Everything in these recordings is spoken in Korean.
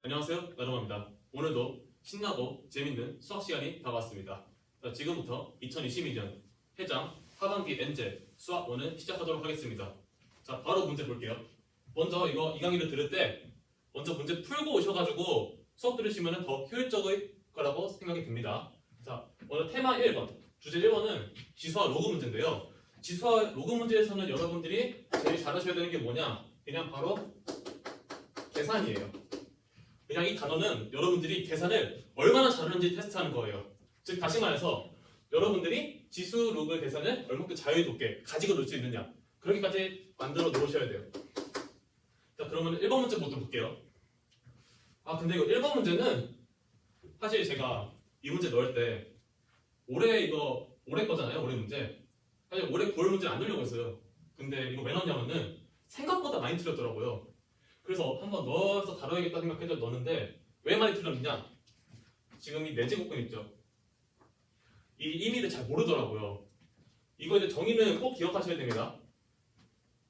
안녕하세요, 나름합니다. 오늘도 신나고 재밌는 수학 시간이 다가왔습니다. 자, 지금부터 2022년 해장 하반기 N제 수학 1을 시작하도록 하겠습니다. 자, 바로 문제 볼게요. 먼저 이거 이 강의를 들을 때 먼저 문제 풀고 오셔가지고 수업 들으시면 더 효율적일 거라고 생각이 듭니다. 자, 오늘 테마 1번, 주제 1번은 지수와 로그 문제인데요. 지수와 로그 문제에서는 여러분들이 제일 잘하셔야 되는 게 뭐냐? 그냥 바로 계산이에요. 그냥 이 단어는 여러분들이 계산을 얼마나 잘하는지 테스트하는 거예요. 즉 다시 말해서 여러분들이 지수 로그 계산을 얼마큼 자유롭게 가지고 놀 수 있느냐, 그렇게까지 만들어 놓으셔야 돼요. 자, 그러면 1번 문제 먼저 볼게요. 근데 이거 1번 문제는 사실 제가 이 문제 넣을 때 올해 거잖아요. 올해 문제. 사실 올해 볼 문제를 안 넣으려고 했어요. 근데 이거 왜 넣냐면은 생각보다 많이 틀렸더라고요. 그래서 한번 넣어서 다뤄야겠다 생각해서 넣었는데 왜 많이 틀렸느냐? 지금 이 내제곱근 있죠? 이 의미를 잘 모르더라고요. 이거 이제 정의는 꼭 기억하셔야 됩니다.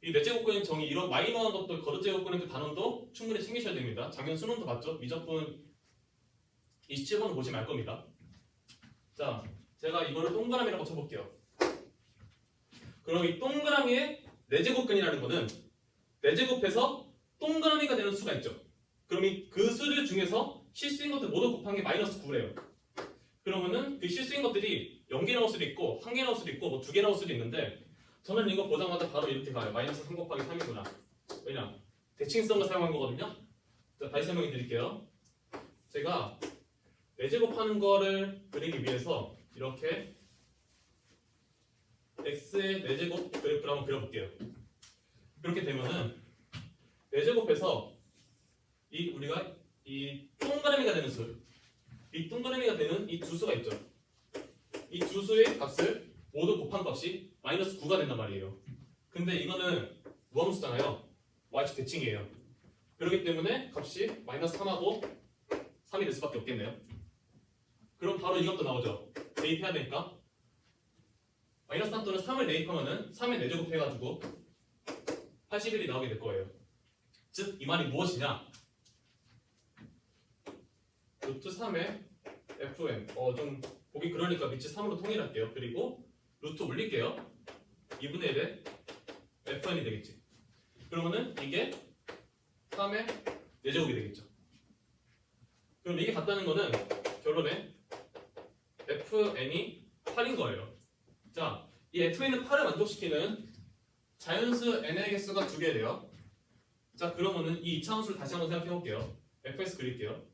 이 내제곱근 정의, 이런 마이너한 것들, 거듭제곱근의 그 단원도 충분히 챙기셔야 됩니다. 작년 수능도 봤죠? 미적분 27번을 보시면 알 겁니다. 자, 제가 이거를 동그라미라고 쳐볼게요. 그럼 이 동그라미의 내제곱근이라는 거는 내제곱해서 동그라미가 되는 수가 있죠. 그럼 그 수를 중에서 실수인 것들 모두 곱한 게 마이너스 9래요. 그러면은 그 실수인 것들이 0개 나올 수도 있고 1개 나올 수도 있고 뭐 2개 나올 수도 있는데 저는 이거 보자마자 바로 이렇게 가요. 마이너스 3 곱하기 3이구나. 왜냐? 대칭성을 사용한 거거든요. 자, 다시 설명해 드릴게요. 제가 내제곱하는 거를 그리기 위해서 이렇게 x의 내제곱 그래프를 한번 그려볼게요. 그렇게 되면은 내제곱해서 우리가 이 동그라미가 되는 수, 이 동그라미가 되는 이 두 수가 있죠. 이 두 수의 값을 모두 곱한 값이 마이너스 9가 된단 말이에요. 근데 이거는 무함수잖아요. y축 대칭이에요. 그렇기 때문에 값이 마이너스 3하고 3이 될 수밖에 없겠네요. 그럼 바로 이것도 나오죠. 대입해야 되니까 마이너스 3 또는 3을 대입하면은 3의 내제곱 해가지고 81이 나오게 될 거예요. 즉, 이 말이 무엇이냐? 루트 3의 fn, 좀 보기 그러니까 밑이 3으로 통일할게요. 그리고 루트 올릴게요. 2분의 1의 fn이 되겠지. 그러면은 이게 3의 4제곱이 되겠죠. 그럼 이게 같다는 거는 결론에 fn이 8인 거예요. 자, 이 fn은 8을 만족시키는 자연수 n의 개수가 2개래요. 자, 그러면은 이 이차함수를 다시 한번 생각해 볼게요. fs 그릴게요.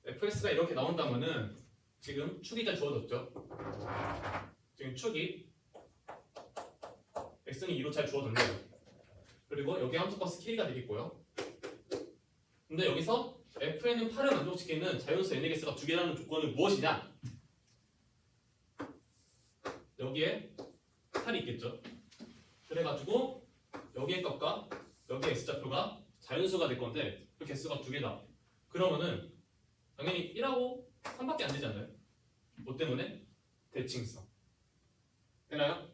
fs가 이렇게 나온다면은 지금 축이 잘 주어졌죠? 지금 축이 x는 2로 잘 주어졌네요. 그리고 여기 함수값이 k가 되겠고요. 근데 여기서 fn은 8을 만족시키는 자연수 n의 개수가 2개라는 조건은 무엇이냐? 여기에 8이 있겠죠? 그래가지고 여기의 값과 여기의 x좌표가 자연수가 될 건데 그 개수가 2개다. 그러면은 당연히 1하고 3밖에 안 되지 않나요? 뭐 때문에? 대칭성. 되나요?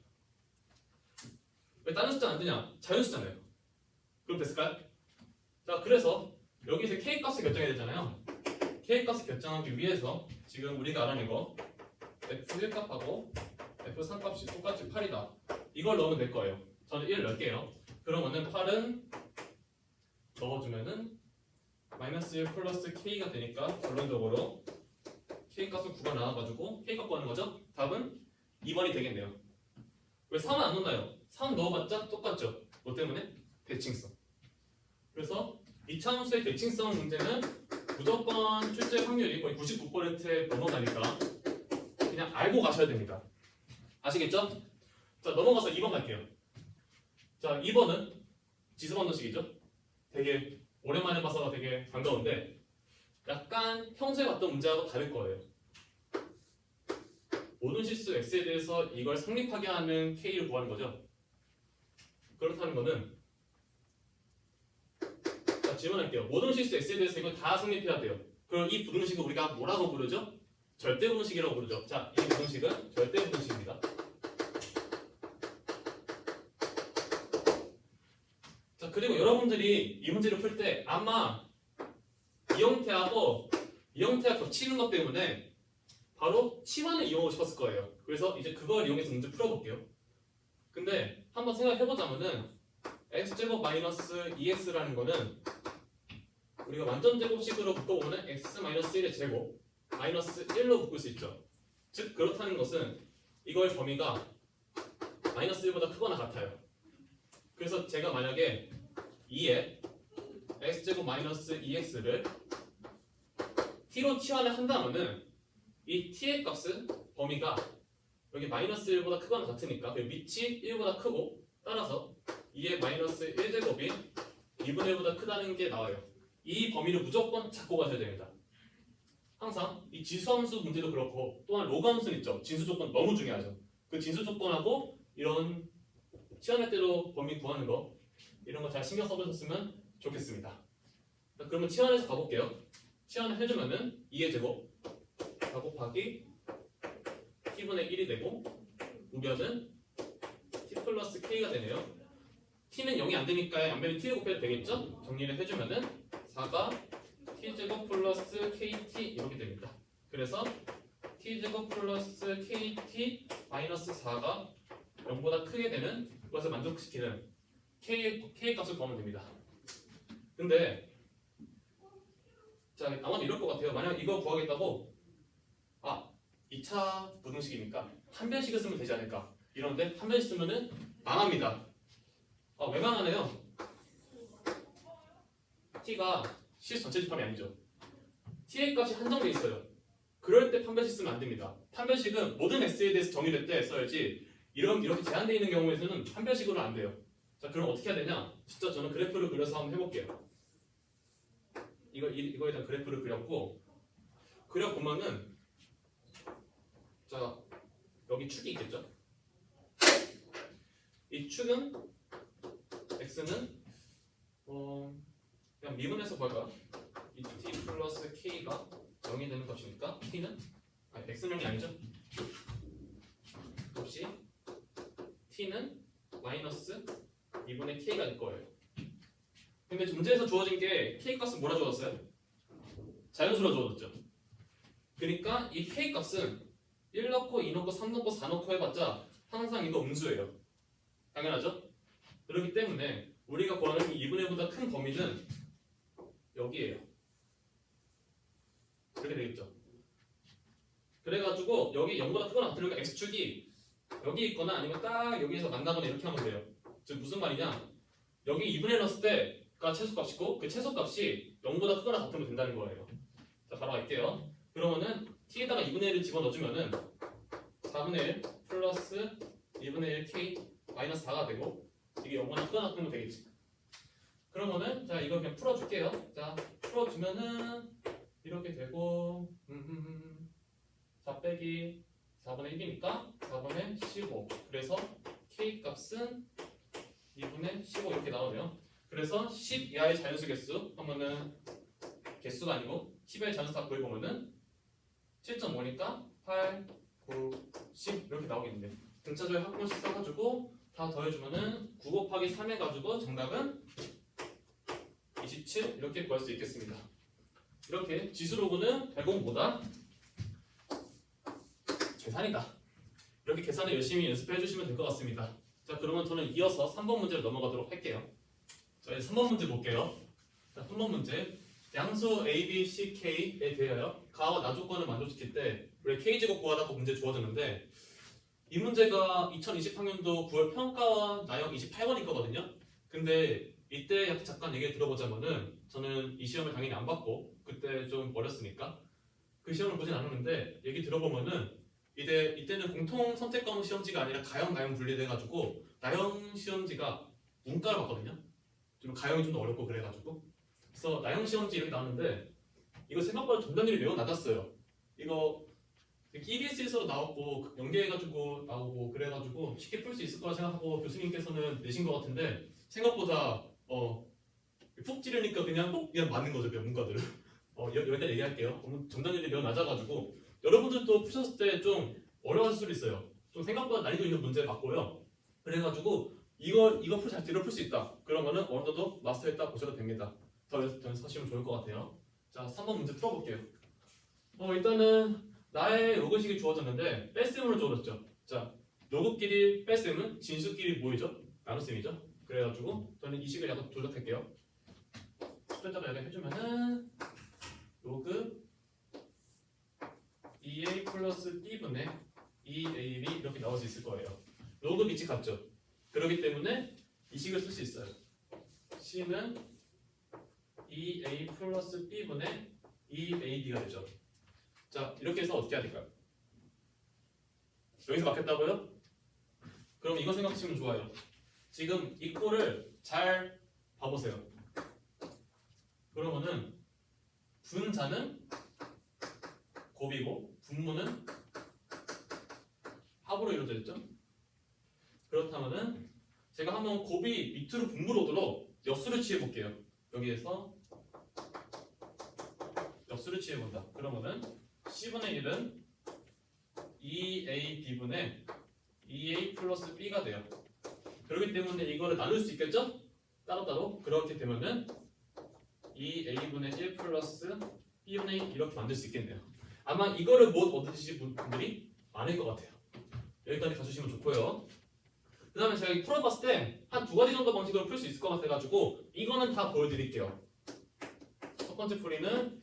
왜 다른 숫자 안 되냐? 자연수잖아요. 그럼 됐을까요? 자, 그래서 여기서 k 값을 결정해야 되잖아요. k 값을 결정하기 위해서 지금 우리가 알아낸 거 f1 값하고 f3 값이 똑같이 8이다. 이걸 넣으면 될 거예요. 저는 1 넣을게요. 그러면은 8은 넣어주면은 마이너스 1 플러스 k가 되니까 결론적으로 k 값은 9가 나와가지고 k 값 구하는 거죠? 답은 2번이 되겠네요. 왜 3은 안 넣나요? 3 넣어봤자 똑같죠? 뭐 때문에? 대칭성. 그래서 이차함수의 대칭성 문제는 무조건 출제 확률이 거의 99%에 넘어가니까 그냥 알고 가셔야 됩니다. 아시겠죠? 자, 넘어가서 2번 갈게요. 자, 2번은 지수반도식이죠? 되게 오랜만에 봐서 되게 반가운데 약간 평소에 봤던 문제하고 다를 거예요. 모든 실수 x에 대해서 이걸 성립하게 하는 k를 구하는 거죠. 그렇다는 거는 자, 질문할게요. 모든 실수 x에 대해서 이걸 다 성립해야 돼요. 그럼 이 부등식을 우리가 뭐라고 부르죠? 절대 부등식이라고 부르죠. 자, 이 부등식은 절대 부등식입니다. 자, 그리고 여러분 여러분들이 이 문제를 풀 때 아마 이 형태하고 이 형태가 겹치는 것 때문에 바로 치환을 이용하고 싶었을 거예요. 그래서 이제 그걸 이용해서 문제 풀어볼게요. 근데 한번 생각해보자면은 x제곱 마이너스 2x라는 거는 우리가 완전 제곱식으로 묶어보면 x 마이너스 1의 제곱 마이너스 1로 묶을 수 있죠. 즉 그렇다는 것은 이거의 범위가 마이너스 1보다 크거나 같아요. 그래서 제가 만약에 2에 x제곱 마이너스 2x를 t로 치환을 한다면은 이 t의 값은 범위가 여기 마이너스 1보다 크거나 같으니까 그 밑이 1보다 크고 따라서 2의 마이너스 1제곱이 2분의 1보다 크다는 게 나와요. 이 범위를 무조건 잡고 가셔야 됩니다. 항상 이 지수함수 문제도 그렇고 또한 로그함수는 있죠. 진수 조건 너무 중요하죠. 그 진수 조건하고 이런 치환할 때로 범위 구하는 거 이런 거 잘 신경 써보셨으면 좋겠습니다. 자, 그러면 치환해서 가볼게요. 치환을 해주면은 2의 제곱 곱하기 t분의 1이 되고 우변은 t 플러스 k가 되네요. t는 0이 안 되니까 양변이 t를 곱해도 되겠죠? 정리를 해주면은 4가 t제곱 플러스 kt 이렇게 됩니다. 그래서 t제곱 플러스 kt 마이너스 4가 0보다 크게 되는 그것을 만족시키는 k 값을 구하면 됩니다. 근데 자 아마도 이럴 것 같아요. 만약 이거 구하겠다고 2차 부등식이니까 한 변식을 쓰면 되지 않을까 이런데 한 변식 쓰면은 망합니다. 왜 망하네요? t가 실 전체 집합이 아니죠. t의 값이 한정돼 있어요. 그럴 때 판별식 쓰면 안 됩니다. 판별식은 모든 x에 대해서 정의될 때 써야지 이렇게 제한되어 있는 경우에서는 판별식으로 안 돼요. 자 그럼 어떻게 해야 되냐? 진짜 저는 그래프를 그려서 한번 해볼게요. 이거에 대한 그래프를 그렸고 그려보면은 자 여기 축이 있겠죠? 이 축은 x는 그냥 미분해서 볼까? 이 t 플러스 k가 0이 되는 값이니까 t는 x는 0이 아니죠? 값이 t는 마이너스 2분의 k가 될 거예요. 근데 문제에서 주어진 게 k 값은 뭐라 주어졌어요? 자연수로 주어졌죠. 그러니까 이 k 값은 1 넣고 2 넣고 3 넣고 4 넣고 해봤자 항상 이거 음수예요. 당연하죠? 그렇기 때문에 우리가 구하는 2분의 1보다 큰 범위는 여기에요. 그렇게 되겠죠. 그래가지고 여기 0보다 크거나 같으니까 x축이 여기 있거나 아니면 딱 여기에서 만나거나 이렇게 하면 돼요. 즉 무슨 말이냐? 여기 2분의 1 넣었을 때가 최소값이고 그 최소값이 0보다 크거나 같으면 된다는 거예요. 자 바로 갈게요. 그러면은 t에다가 2분의 1을 집어넣어주면은 4분의 1 플러스 2분의 1 k 마이너스 4가 되고 이게 0보다 크거나 같으면 되겠지. 그러면은 자 이거 그냥 풀어줄게요. 자 풀어주면은 이렇게 되고 4 빼기 4분의 1이니까 4분의 15 그래서 k 값은 2분의 15 이렇게 나오네요. 그래서 10 이하의 자연수 개수 하면은 개수가 아니고 10의 자연수 다 구해보면은 7.5니까 8, 9, 10 이렇게 나오겠는데 등차조의 합분식 써가지고 다 더해주면은 9 곱하기 3 해가지고 정답은 27 이렇게 구할 수 있겠습니다. 이렇게 지수로그는 105보다 계산이다. 이렇게 계산을 열심히 연습해 주시면 될 것 같습니다. 자 그러면 저는 이어서 3번 문제로 넘어가도록 할게요. 자 이제 3번 문제 볼게요. 자 3번 문제 양수 a, b, c, k에 대하여 가와 나 조건을 만족시킬 때 우리 k제곱 구하라고 문제 주어졌는데 이 문제가 2020학년도 9월 평가와 나형 28번일 거거든요. 근데 이때 잠깐 얘기 들어보자면은 저는 이 시험을 당연히 안 봤고 그때 좀 어렸으니까 그 시험을 보진 않았는데 얘기 들어보면은 이때는 공통 선택 과목 시험지가 아니라 가형, 나형 분리돼가지고 나형 시험지가 문과를 봤거든요. 좀 가형이 좀 더 어렵고 그래가지고 그래서 나형 시험지 이렇게 나왔는데 이거 생각보다 정답률이 매우 낮았어요. 이거 EBS에서 나왔고 연계해가지고 나오고 그래가지고 쉽게 풀 수 있을 거라 생각하고 교수님께서는 내신 것 같은데 생각보다 푹 찌르니까 그냥 맞는 거죠. 그냥 문과들은. 여기까지 얘기할게요. 정답률이 매우 낮아가지고 여러분들도 푸셨을 때 좀 어려웠을 수도 있어요. 좀 생각보다 난이도 있는 문제 맞고요. 그래가지고 이거 잘 풀 수 있다. 그러면은 어느 정도 마스터했다 보셔도 됩니다. 더 연습하시면 좋을 것 같아요. 자, 3번 문제 풀어볼게요. 일단은 나의 로그식이 주어졌는데 뺄셈으로 주어졌죠. 자, 로그끼리 뺄셈은 진수끼리 뭐이죠? 나눗셈이죠. 그래가지고 저는 이 식을 약간 조작할게요. 숫자가 여기 해주면은 로그 2a 플러스 b분의 2ab 이렇게 나올 수 있을 거예요. 로그 밑이 같죠. 그렇기 때문에 이 식을 쓸 수 있어요. c는 2a 플러스 b분의 2ab가 되죠. 자, 이렇게 해서 어떻게 해야 될까요? 여기서 막혔다고요? 그럼 이거 생각하시면 좋아요. 지금 이 꼴을 잘 봐보세요. 그러면은 분자는 곱이고 분모는 합으로 이루어져 있죠? 그렇다면은 제가 한번 곱이 밑으로 분모로 오도록 역수를 취해볼게요. 여기에서 역수를 취해본다. 그러면은 C분의 1은 2a b분의 2a 플러스 b가 돼요. 그렇기 때문에 이거를 나눌 수 있겠죠? 따로따로. 그렇게 되면은 2a분의 1 플러스 b분의 2 이렇게 만들 수 있겠네요. 아마 이거를 못 얻으실 분들이 많을 것 같아요. 여기까지 가주시면 좋고요. 그 다음에 제가 이 풀어봤을 때 한 두 가지 정도 방식으로 풀 수 있을 것 같아가지고 이거는 다 보여드릴게요. 첫 번째 풀이는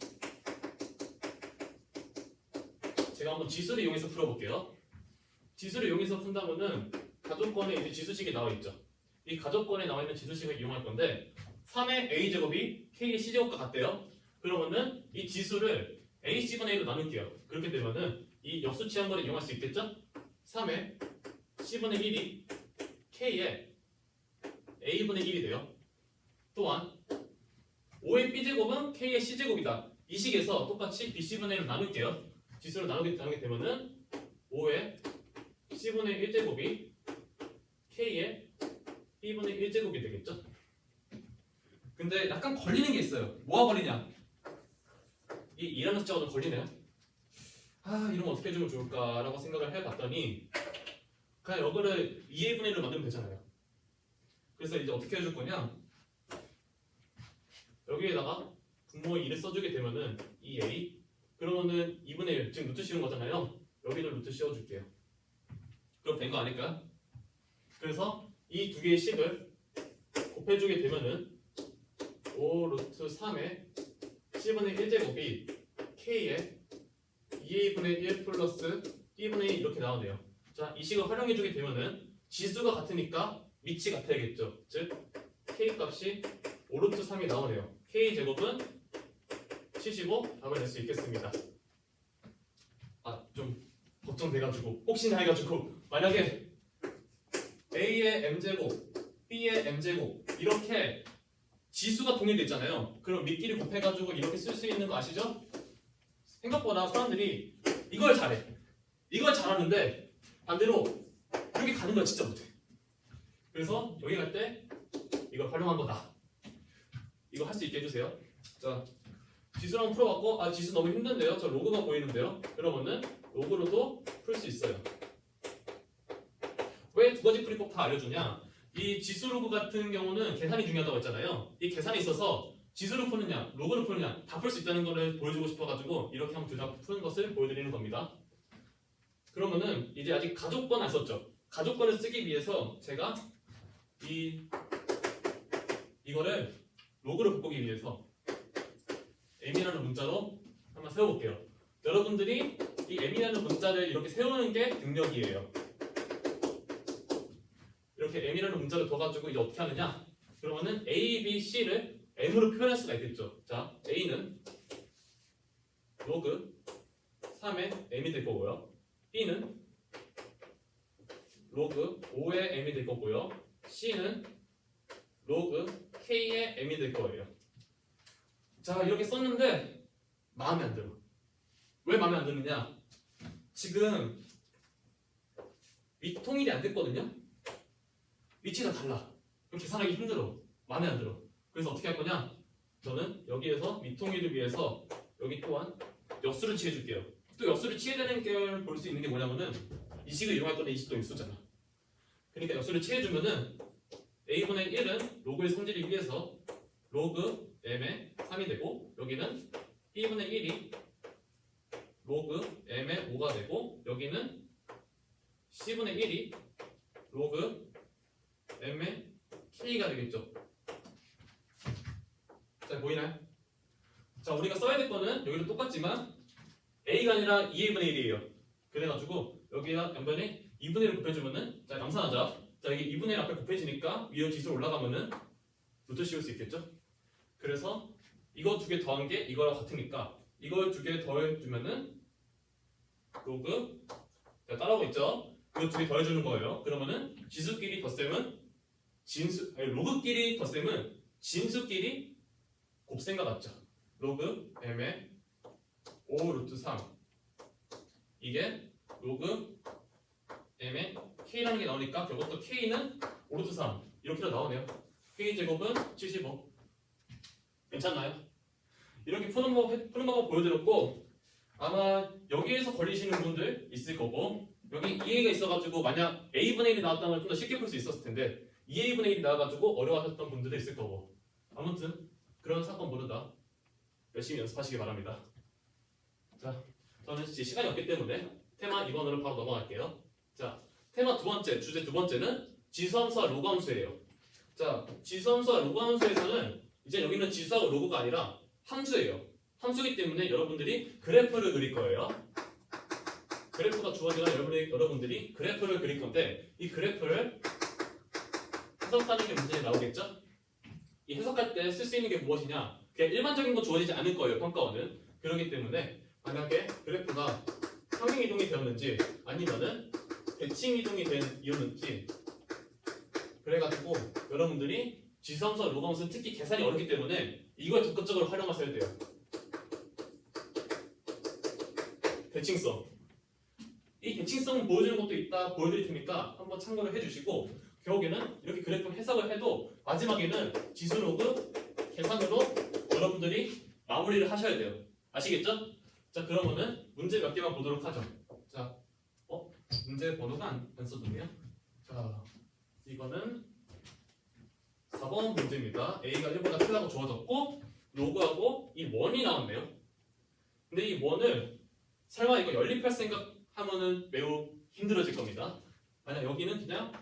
제가 한번 지수를 이용해서 풀어볼게요. 지수를 이용해서 푼다면은 가족권에 이제 지수식이 나와 있죠. 이 가족권에 나와 있는 지수식을 이용할 건데 3의 a제곱이 k의 c제곱과 같대요. 그러면은 이 지수를 ac분의 1로 나눌게요. 그렇게 되면은 이 역수 취한 거를 이용할 수 있겠죠? 3의 c분의 1이 k의 a분의 1이 돼요. 또한 5의 b제곱은 k의 c제곱이다. 이 식에서 똑같이 bc분의 1로 나눌게요. 지수를 나누게 되면은 5의 c분의 1제곱이 k의 b분의 1제곱이 되겠죠? 근데 약간 걸리는 게 있어요. 뭐가 걸리냐? 이 이라는 숫자가 좀 걸리네요. 이러면 어떻게 해주면 좋을까라고 생각을 해봤더니 그냥 이거를 2a분의 1로 만들면 되잖아요. 그래서 이제 어떻게 해줄 거냐? 여기에다가 분모의 2를 써주게 되면은 2a 그러면은 2분의 1 지금 루트 씌운 거잖아요. 여기도 루트 씌워줄게요. 그럼 된 거 아닐까요? 그래서 이 두 개의 식을 곱해주게 되면은 5 루트 3의 c분의 1제곱이 k의 2a분의 1 플러스 b분의 2 이렇게 나오네요. 자, 이 식을 활용해주게 되면은 지수가 같으니까 밑이 같아야겠죠. 즉 k 값이 5 루트 3이 나오네요. k 제곱은 75 답을 낼 수 있겠습니다. 좀 걱정돼가지고 혹시나 해가지고 만약에 a의 m제곱, b의 m제곱 이렇게 지수가 동일돼 있잖아요. 그럼 밑끼리 곱해가지고 이렇게 쓸 수 있는 거 아시죠? 생각보다 사람들이 이걸 잘해. 이걸 잘하는데 반대로 이렇게 가는 걸 진짜 못해. 그래서 여기 갈 때 이걸 활용한 거다. 이거 할 수 있게 해주세요. 자, 지수를 한번 풀어봤고 지수 너무 힘든데요. 저 로그가 보이는데요. 그러면은 로그로도 풀 수 있어요. 왜 두 가지 풀이 꼭 다 알려주냐? 이 지수 로그 같은 경우는 계산이 중요하다고 했잖아요. 이 계산이 있어서 지수를 푸느냐, 로그를 푸느냐 다 풀 수 있다는 거를 보여주고 싶어가지고 이렇게 한번 둘 다 푸는 것을 보여드리는 겁니다. 그러면은 이제 아직 가족권 안 썼죠. 가족권을 쓰기 위해서 제가 이거를 로그를 바꾸기 위해서 m이라는 문자로 한번 세워볼게요. 여러분들이 이 m이라는 문자를 이렇게 세우는 게 능력이에요. 이렇게 m이라는 문자를 둬가지고 이제 어떻게 하느냐? 그러면은 a, b, c를 m으로 표현할 수가 있겠죠. 자, a는 로그 3의 m이 될 거고요. b는 로그 5의 m이 될 거고요. c는 로그 k의 m이 될 거예요. 자, 이렇게 썼는데 마음에 안 들어. 왜 마음에 안 드느냐? 지금 밑통일이 안 됐거든요. 위치가 달라. 그럼 계산하기 힘들어. 마음에 안 들어. 그래서 어떻게 할 거냐? 저는 여기에서 밑통일을 위해서 여기 또한 역수를 취해줄게요. 또 역수를 취해야 되는 걸 볼 수 있는 게 뭐냐면은 이 식을 이용할 건데 이 식도 역수잖아. 그러니까 역수를 취해주면은 a분의 1은 로그의 성질이 1에서 로그 m의 3이 되고 여기는 b분의 1이 로그 m의 5가 되고 여기는 c분의 1이 로그 m의 k가 되겠죠. 자, 보이나요? 자, 우리가 써야 될 거는 여기도 똑같지만 a가 아니라 2a분의 1이에요. 그래가지고 여기다 양변에 2분의 1을 곱해주면은 자, 남산하자. 자, 이게 2분의 1 앞에 곱해지니까 위로 지수로 올라가면은 루트 씌울 수 있겠죠? 그래서 이거 두 개 더한 게 이거랑 같으니까 이걸 두 개 더해주면은 로그 자, 따라오고 있죠? 이거 두 개 더해주는 거예요. 그러면은 지수끼리 덧셈은 로그끼리 덧셈은 진수끼리 곱셈과 같죠? 로그 m의 5 루트 3 이게 로그 m의 k라는 게 나오니까 이것도 k는 5 루트 3 이렇게로 나오네요. k 제곱은 75 괜찮나요? 이렇게 푸는 방법 보여드렸고 아마 여기에서 걸리시는 분들 있을 거고 여기 2a가 있어가지고 만약 a분의 1이 나왔다면 좀 더 쉽게 풀 수 있었을 텐데 2a분의 1이 나와가지고 어려워하셨던 분들도 있을 거고 아무튼 그런 사건 모르다 열심히 연습하시기 바랍니다. 자, 저는 이제 시간이 없기 때문에 테마 2번으로 바로 넘어갈게요. 자, 테마 두 번째, 주제 두 번째는 지수함수와 로그함수예요. 자, 지수함수와 로그함수에서는 이제 여기는 지수하고 로그가 아니라 함수예요. 함수이기 때문에 여러분들이 그래프를 그릴 거예요. 그래프가 주어지면 여러분들이 그래프를 그릴 건데 이 그래프를 해석하는 게 문제에 나오겠죠? 이 해석할 때 쓸 수 있는 게 무엇이냐? 그냥 일반적인 거 주어지지 않을 거예요. 평가원은. 그렇기 때문에 만약에 그래프가 평행 이동이 되었는지 아니면은 대칭 이동이 된 이유는지 그래가지고 여러분들이 지수함수와 로그함수는 특히 계산이 어렵기 때문에 이걸 적극적으로 활용하셔야 돼요. 대칭성. 이 대칭성은 보여주는 것도 있다 보여드릴 테니까 한번 참고를 해주시고 결국에는 이렇게 그래프 해석을 해도 마지막에는 지수 로그 계산으로 여러분들이 마무리를 하셔야 돼요. 아시겠죠? 자, 그러면은 문제 몇 개만 보도록 하죠. 자, 문제 번호가 안 써졌네요. 자, 이거는 4번 문제입니다. A가 1보다 크다고 주어졌고 로그하고 이 원이 나왔네요. 근데 이 원을 설마 이거 연립할 생각하면은 매우 힘들어질 겁니다. 만약 여기는 그냥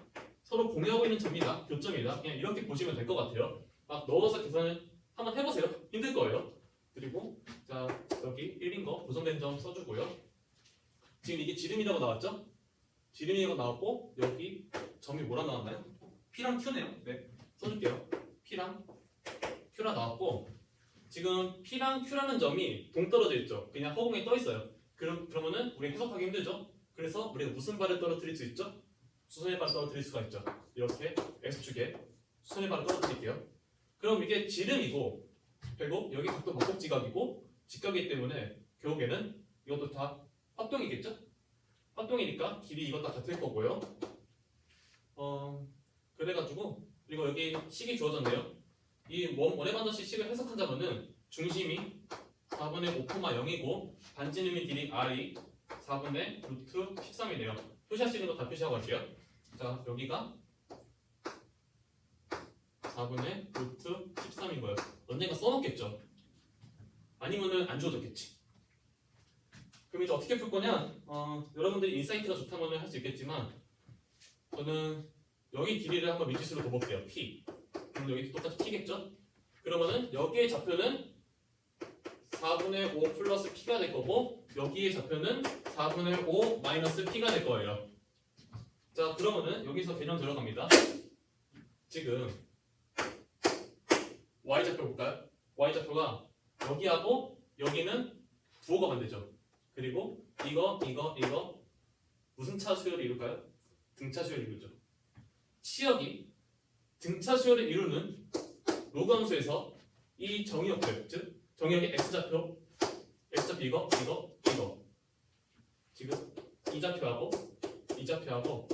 서로 공유하고 있는 점이다, 교점이다. 그냥 이렇게 보시면 될 것 같아요. 막 넣어서 계산을 한번 해보세요. 힘들 거예요. 그리고 자, 여기 1인 거 고정된 점 써주고요. 지금 이게 지름이라고 나왔죠? 지름이라고 나왔고 여기 점이 뭐라 나왔나요? P랑 Q네요. 네, 써줄게요. P랑 Q라 나왔고 지금 P랑 Q라는 점이 동떨어져 있죠. 그냥 허공에 떠 있어요. 그러면은 우리 해석하기 힘들죠. 그래서 우리가 무슨 발을 떨어뜨릴 수 있죠? 수선의 발을 떨어뜨릴 수가 있죠. 이렇게 X축에 수선의 발을 떨어뜨릴게요. 그럼 이게 지름이고 그리고 여기 각도 목적지각이고 직각이기 때문에 결국에는 이것도 다 합동이겠죠? 합동이니까 길이 이것 다 같을 거고요. 그래가지고 그리고 여기 식이 주어졌네요. 이 원의 반드시 식을 해석한다면은 중심이 4분의 5,0이고 반지름의 길이 r이 4분의 루트 13이네요. 표시할 수 있는 거 다 표시하고 갈게요. 자, 여기가 4분의 루트 13인 거예요. 언젠가 써놓겠죠. 아니면은 안 주어졌겠지. 그럼 이제 어떻게 풀 거냐? 여러분들이 인사이트가 좋다면 할 수 있겠지만 저는 여기 길이를 한번 미지수로 둬볼게요. P. 그럼 여기도 똑같이 P겠죠? 그러면은 여기의 좌표는 4분의 5 플러스 P가 될 거고 여기의 좌표는 4분의 5 마이너스 P가 될 거예요. 자, 그러면은 여기서 개념 들어갑니다. 지금 Y좌표 볼까요? Y좌표가 여기하고 여기는 부호가 반대죠. 그리고 이거 무슨 차수열을 이룰까요? 등차수열을 이루죠. 치역이 등차수열을 이루는 로그함수에서 이 정의역들, 즉 정의역의 X좌표 이거 지금 이 좌표하고 이 좌표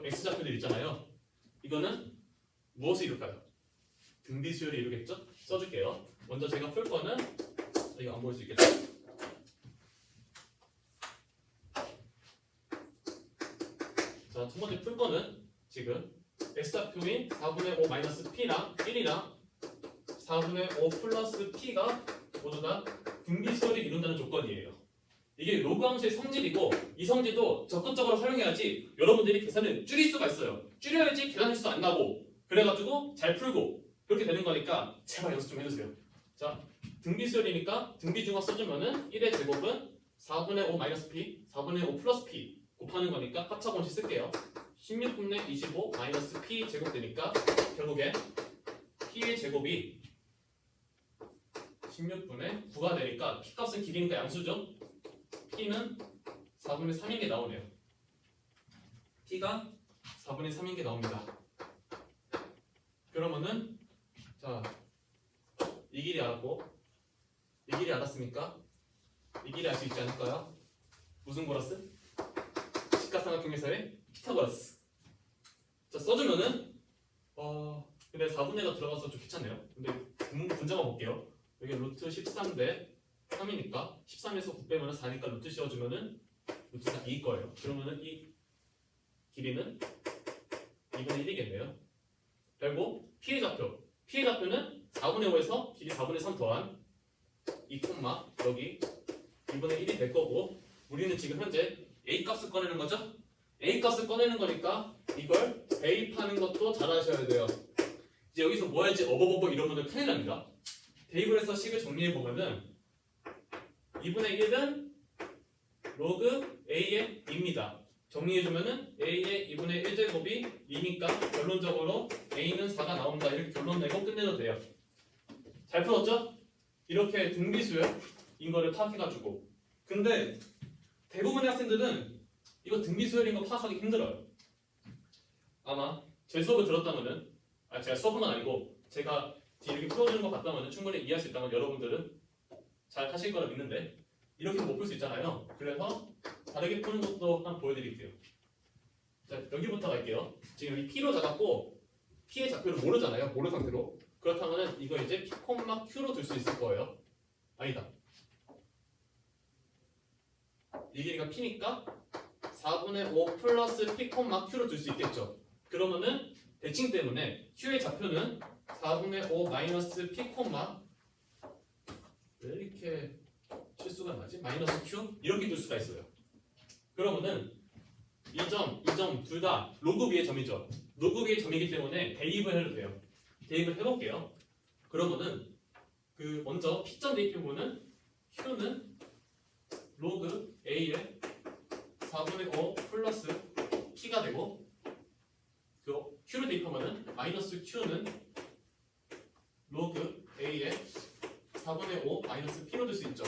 X좌표들 있잖아요. 이거는 무엇을 이룰까요? 등비수열을 이루겠죠? 써줄게요. 먼저 제가 풀 거는 이거 안 보일 수 있겠죠? 자, 첫 번째 풀 거는 지금 x좌표인 4분의 5 마이너스 p랑 1이랑 4분의 5 플러스 p가 모두 다 등비수열이 이룬다는 조건이에요. 이게 로그 함수의 성질이고 이 성질도 적극적으로 활용해야지 여러분들이 계산을 줄일 수가 있어요. 줄여야지 계산 실수 안 나고 그래가지고 잘 풀고 그렇게 되는 거니까 제발 연습 좀 해주세요. 자, 등비수열이니까 등비중화 써주면은 1의 제곱은 4분의 5 마이너스 p, 4분의 5 플러스 p 곱하는 거니까 합차공식 쓸게요. 16분의 25 마이너스 p 제곱 되니까 결국에 p의 제곱이 16분의 9가 되니까 p 값은 길이니까 양수죠. p는 4분의 3인 게 나오네요. p가 4분의 3인 게 나옵니다. 그러면은 자, 이 길이 알았고 이 길이 알았으니까 이 길이 알 수 있지 않을까요? 무슨 고라스? 직각삼각형에서의 피타고라스. 자, 써주면은 근데 4분의가 들어가서 좀 귀찮네요. 근데 분자만 볼게요. 여기 루트 13대 3이니까 13에서 9 빼면 4니까 루트 씌워주면은 루트 4 2일 거예요. 그러면은 이 길이는 2분의 1이겠네요. 그리고 P의 좌표는 4분의 5에서 길이 4분의 3 더한 2 콤마 여기 2분의 1이 될 거고 우리는 지금 현재 A 값을 꺼내는 거죠? A 값을 꺼내는 거니까 이걸 대입하는 것도 잘 하셔야 돼요. 이제 여기서 뭐 할지 어버버버 이러면은 큰일 납니다. 대입을 해서 식을 정리해 보면은 2분의 1은 로그 A의 2입니다. 정리해주면은 A의 2분의 1제곱이 2니까 결론적으로 A는 4가 나온다. 이렇게 결론 내고 끝내도 돼요. 잘 풀었죠? 이렇게 등비수열인 거를 파악해가지고. 근데 대부분의 학생들은 이거 등비수열인 거 파악하기 힘들어요. 아마 제 수업을 들었다면은 제가 수업은 아니고 제가 이렇게 풀어주는 거 봤다면 충분히 이해할 수 있다면 여러분들은 잘 하실 거라 믿는데 이렇게 못 풀 수 있잖아요. 그래서 다르게 푸는 것도 한번 보여드릴게요. 자, 여기부터 갈게요. 지금 여기 P로 잡았고 P의 좌표를 모르잖아요. 모르는 상태로. 그렇다면 이거 이제 P, Q로 둘 수 있을 거예요. 아니다. 이 길이가 P니까 4분의 5 플러스 P, Q로 둘 수 있겠죠. 그러면은 대칭 때문에 Q의 좌표는 4분의 5 마이너스 P, 왜 이렇게 실수가 나지? 마이너스 Q? 이렇게 둘 수가 있어요. 그러면은 이 점 둘 다 로그 위의 점이죠. 로그 위의 점이기 때문에 대입을 해도 돼요. 대입을 해볼게요. 그러면은 먼저 P점 대입해보면 Q는 로그 A의 4분의 5 플러스 P가 되고 Q를 대입하면은 마이너스 Q는 로그 A의 4분의 5 마이너스 P로 될 수 있죠.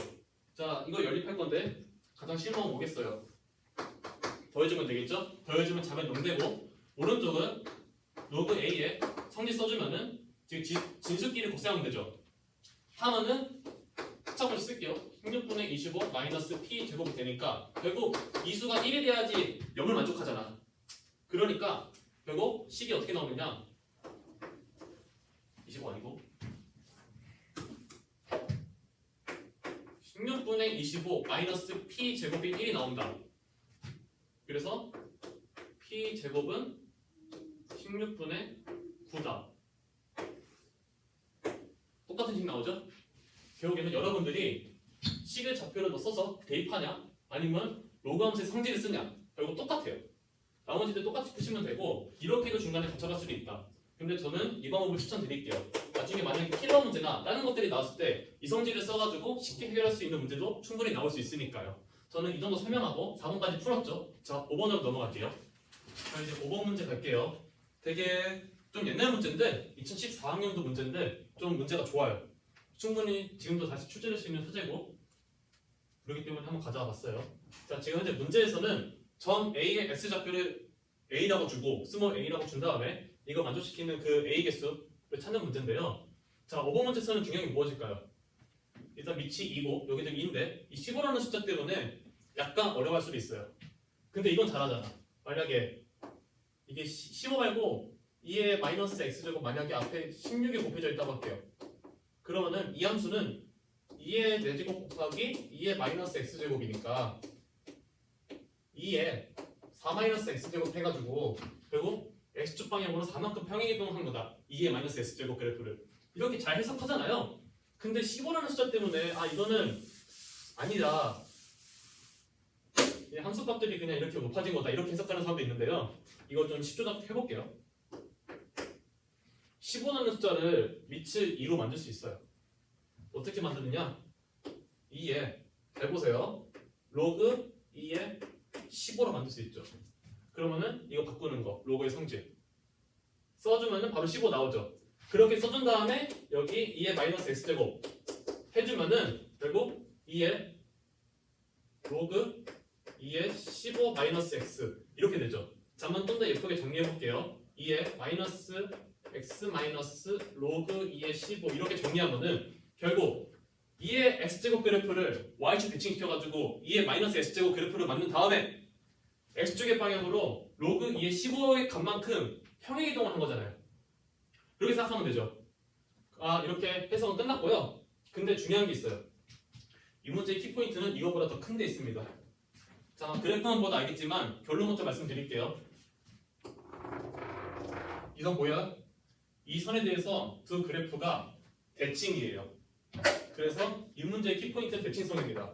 자, 이거 연립할 건데 가장 쉬운 건 뭐겠어요? 더해주면 되겠죠? 더해주면 자면 0되고 오른쪽은 로그 A에 성질 써주면은 지금 진수끼리 곱셈하면 되죠. 하면은 합차공식 쓸게요. 16분의 25 마이너스 P 제곱이 되니까 결국 이 수가 1이 돼야지 0을 만족하잖아. 그러니까 결국 식이 어떻게 나오느냐 25 아니고 16분의 25 마이너스 P 제곱이 1이 나온다. 그래서 P 제곱은 16분의 9다. 똑같은 식 나오죠? 결국에는 여러분들이 식을 좌표로 써서 대입하냐 아니면 로그 함수의 성질을 쓰냐 결국 똑같아요. 나머지도 똑같이 푸시면 되고 이렇게도 중간에 거쳐갈 수도 있다. 근데 저는 이 방법을 추천드릴게요. 나중에 만약에 킬러 문제나 다른 것들이 나왔을 때 이 성질을 써가지고 쉽게 해결할 수 있는 문제도 충분히 나올 수 있으니까요. 저는 이 정도 설명하고 4번까지 풀었죠. 자, 5번으로 넘어갈게요. 자, 이제 5번 문제 갈게요. 되게 좀 옛날 문제인데 2014학년도 문제인데 좀 문제가 좋아요. 충분히 지금도 다시 출제될 수 있는 소재고 그렇기 때문에 한번 가져와 봤어요. 자, 지금 현재 문제에서는 점 A의 X좌표를 A라고 주고 스몰 A라고 준 다음에 이걸 만족시키는 그 A 개수를 찾는 문제인데요. 자, 5번 문제에서는 중요한 게 무엇일까요? 일단 밑이 2고 여기도 2인데 이 15라는 숫자 때문에 약간 어려워할 수도 있어요. 근데 이건 잘하잖아. 만약에 이게 15 말고 2의 마이너스 x제곱 만약에 앞에 16이 곱해져 있다고 할게요. 그러면은 이 함수는 2의 4제곱 곱하기 2의 마이너스 x제곱이니까 2의 4 마이너스 x제곱 해가지고 결국 x축 방향으로 4만큼 평행이동한 거다. 2의 마이너스 x제곱 그래프를 이렇게 잘 해석하잖아요. 근데 15라는 숫자 때문에 이거는 아니다. 이 함수값들이 그냥 이렇게 높아진 거다. 이렇게 해석하는 사람도 있는데요. 이거 좀 십조작 해볼게요. 15라는 숫자를 밑을 2로 만들 수 있어요. 어떻게 만드느냐? 2에 잘 보세요. 로그 2에 15로 만들 수 있죠. 그러면은 이거 바꾸는 거 로그의 성질 써주면은 바로 15 나오죠. 그렇게 써준 다음에 여기 2의 마이너스 x제곱 해주면은 결국 2의 로그 2의 15 마이너스 x 이렇게 되죠. 자, 한번 좀 더 예쁘게 정리해 볼게요. 2의 마이너스 x 마이너스 로그 2의 15 이렇게 정리하면은 결국 2의 x제곱 그래프를 y축 대칭시켜가지고 2의 마이너스 x제곱 그래프를 만든 다음에 x축의 방향으로 로그 2의 15의 값만큼 평행이동을 한 거잖아요. 이렇게 생각하면 되죠. 이렇게 해석은 끝났고요. 근데 중요한 게 있어요. 이 문제의 키포인트는 이거보다 더 큰 데 있습니다. 자, 그래프만 보다 알겠지만 결론부터 말씀드릴게요. 이 선 뭐야? 이 선에 대해서 두 그래프가 대칭이에요. 그래서 이 문제의 키포인트는 대칭성입니다.